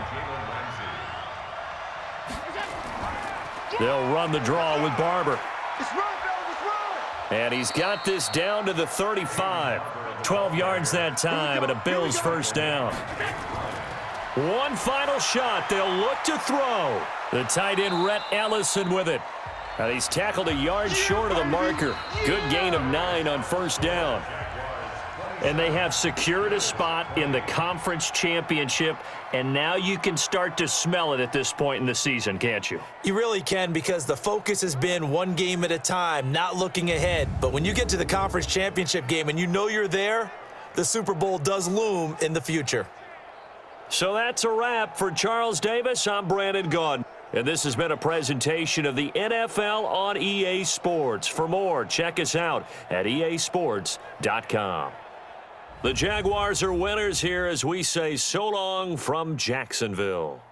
Speaker 2: They'll run the draw with Barber. And he's got this down to the 35. 12 yards that time, and a Bills 1st down. One final shot. They'll look to throw. The tight end, Rhett Ellison, with it. And he's tackled a yard short of the marker. Good gain of 9 on 1st down. And they have secured a spot in the conference championship, and now you can start to smell it at this point in the season, can't you?
Speaker 3: You really can, because the focus has been one game at a time, not looking ahead. But when you get to the conference championship game and you know you're there, the Super Bowl does loom in the future.
Speaker 2: So that's a wrap for Charles Davis. I'm Brandon Gunn. And this has been a presentation of the NFL on EA Sports. For more, check us out at easports.com. The Jaguars are winners here as we say so long from Jacksonville.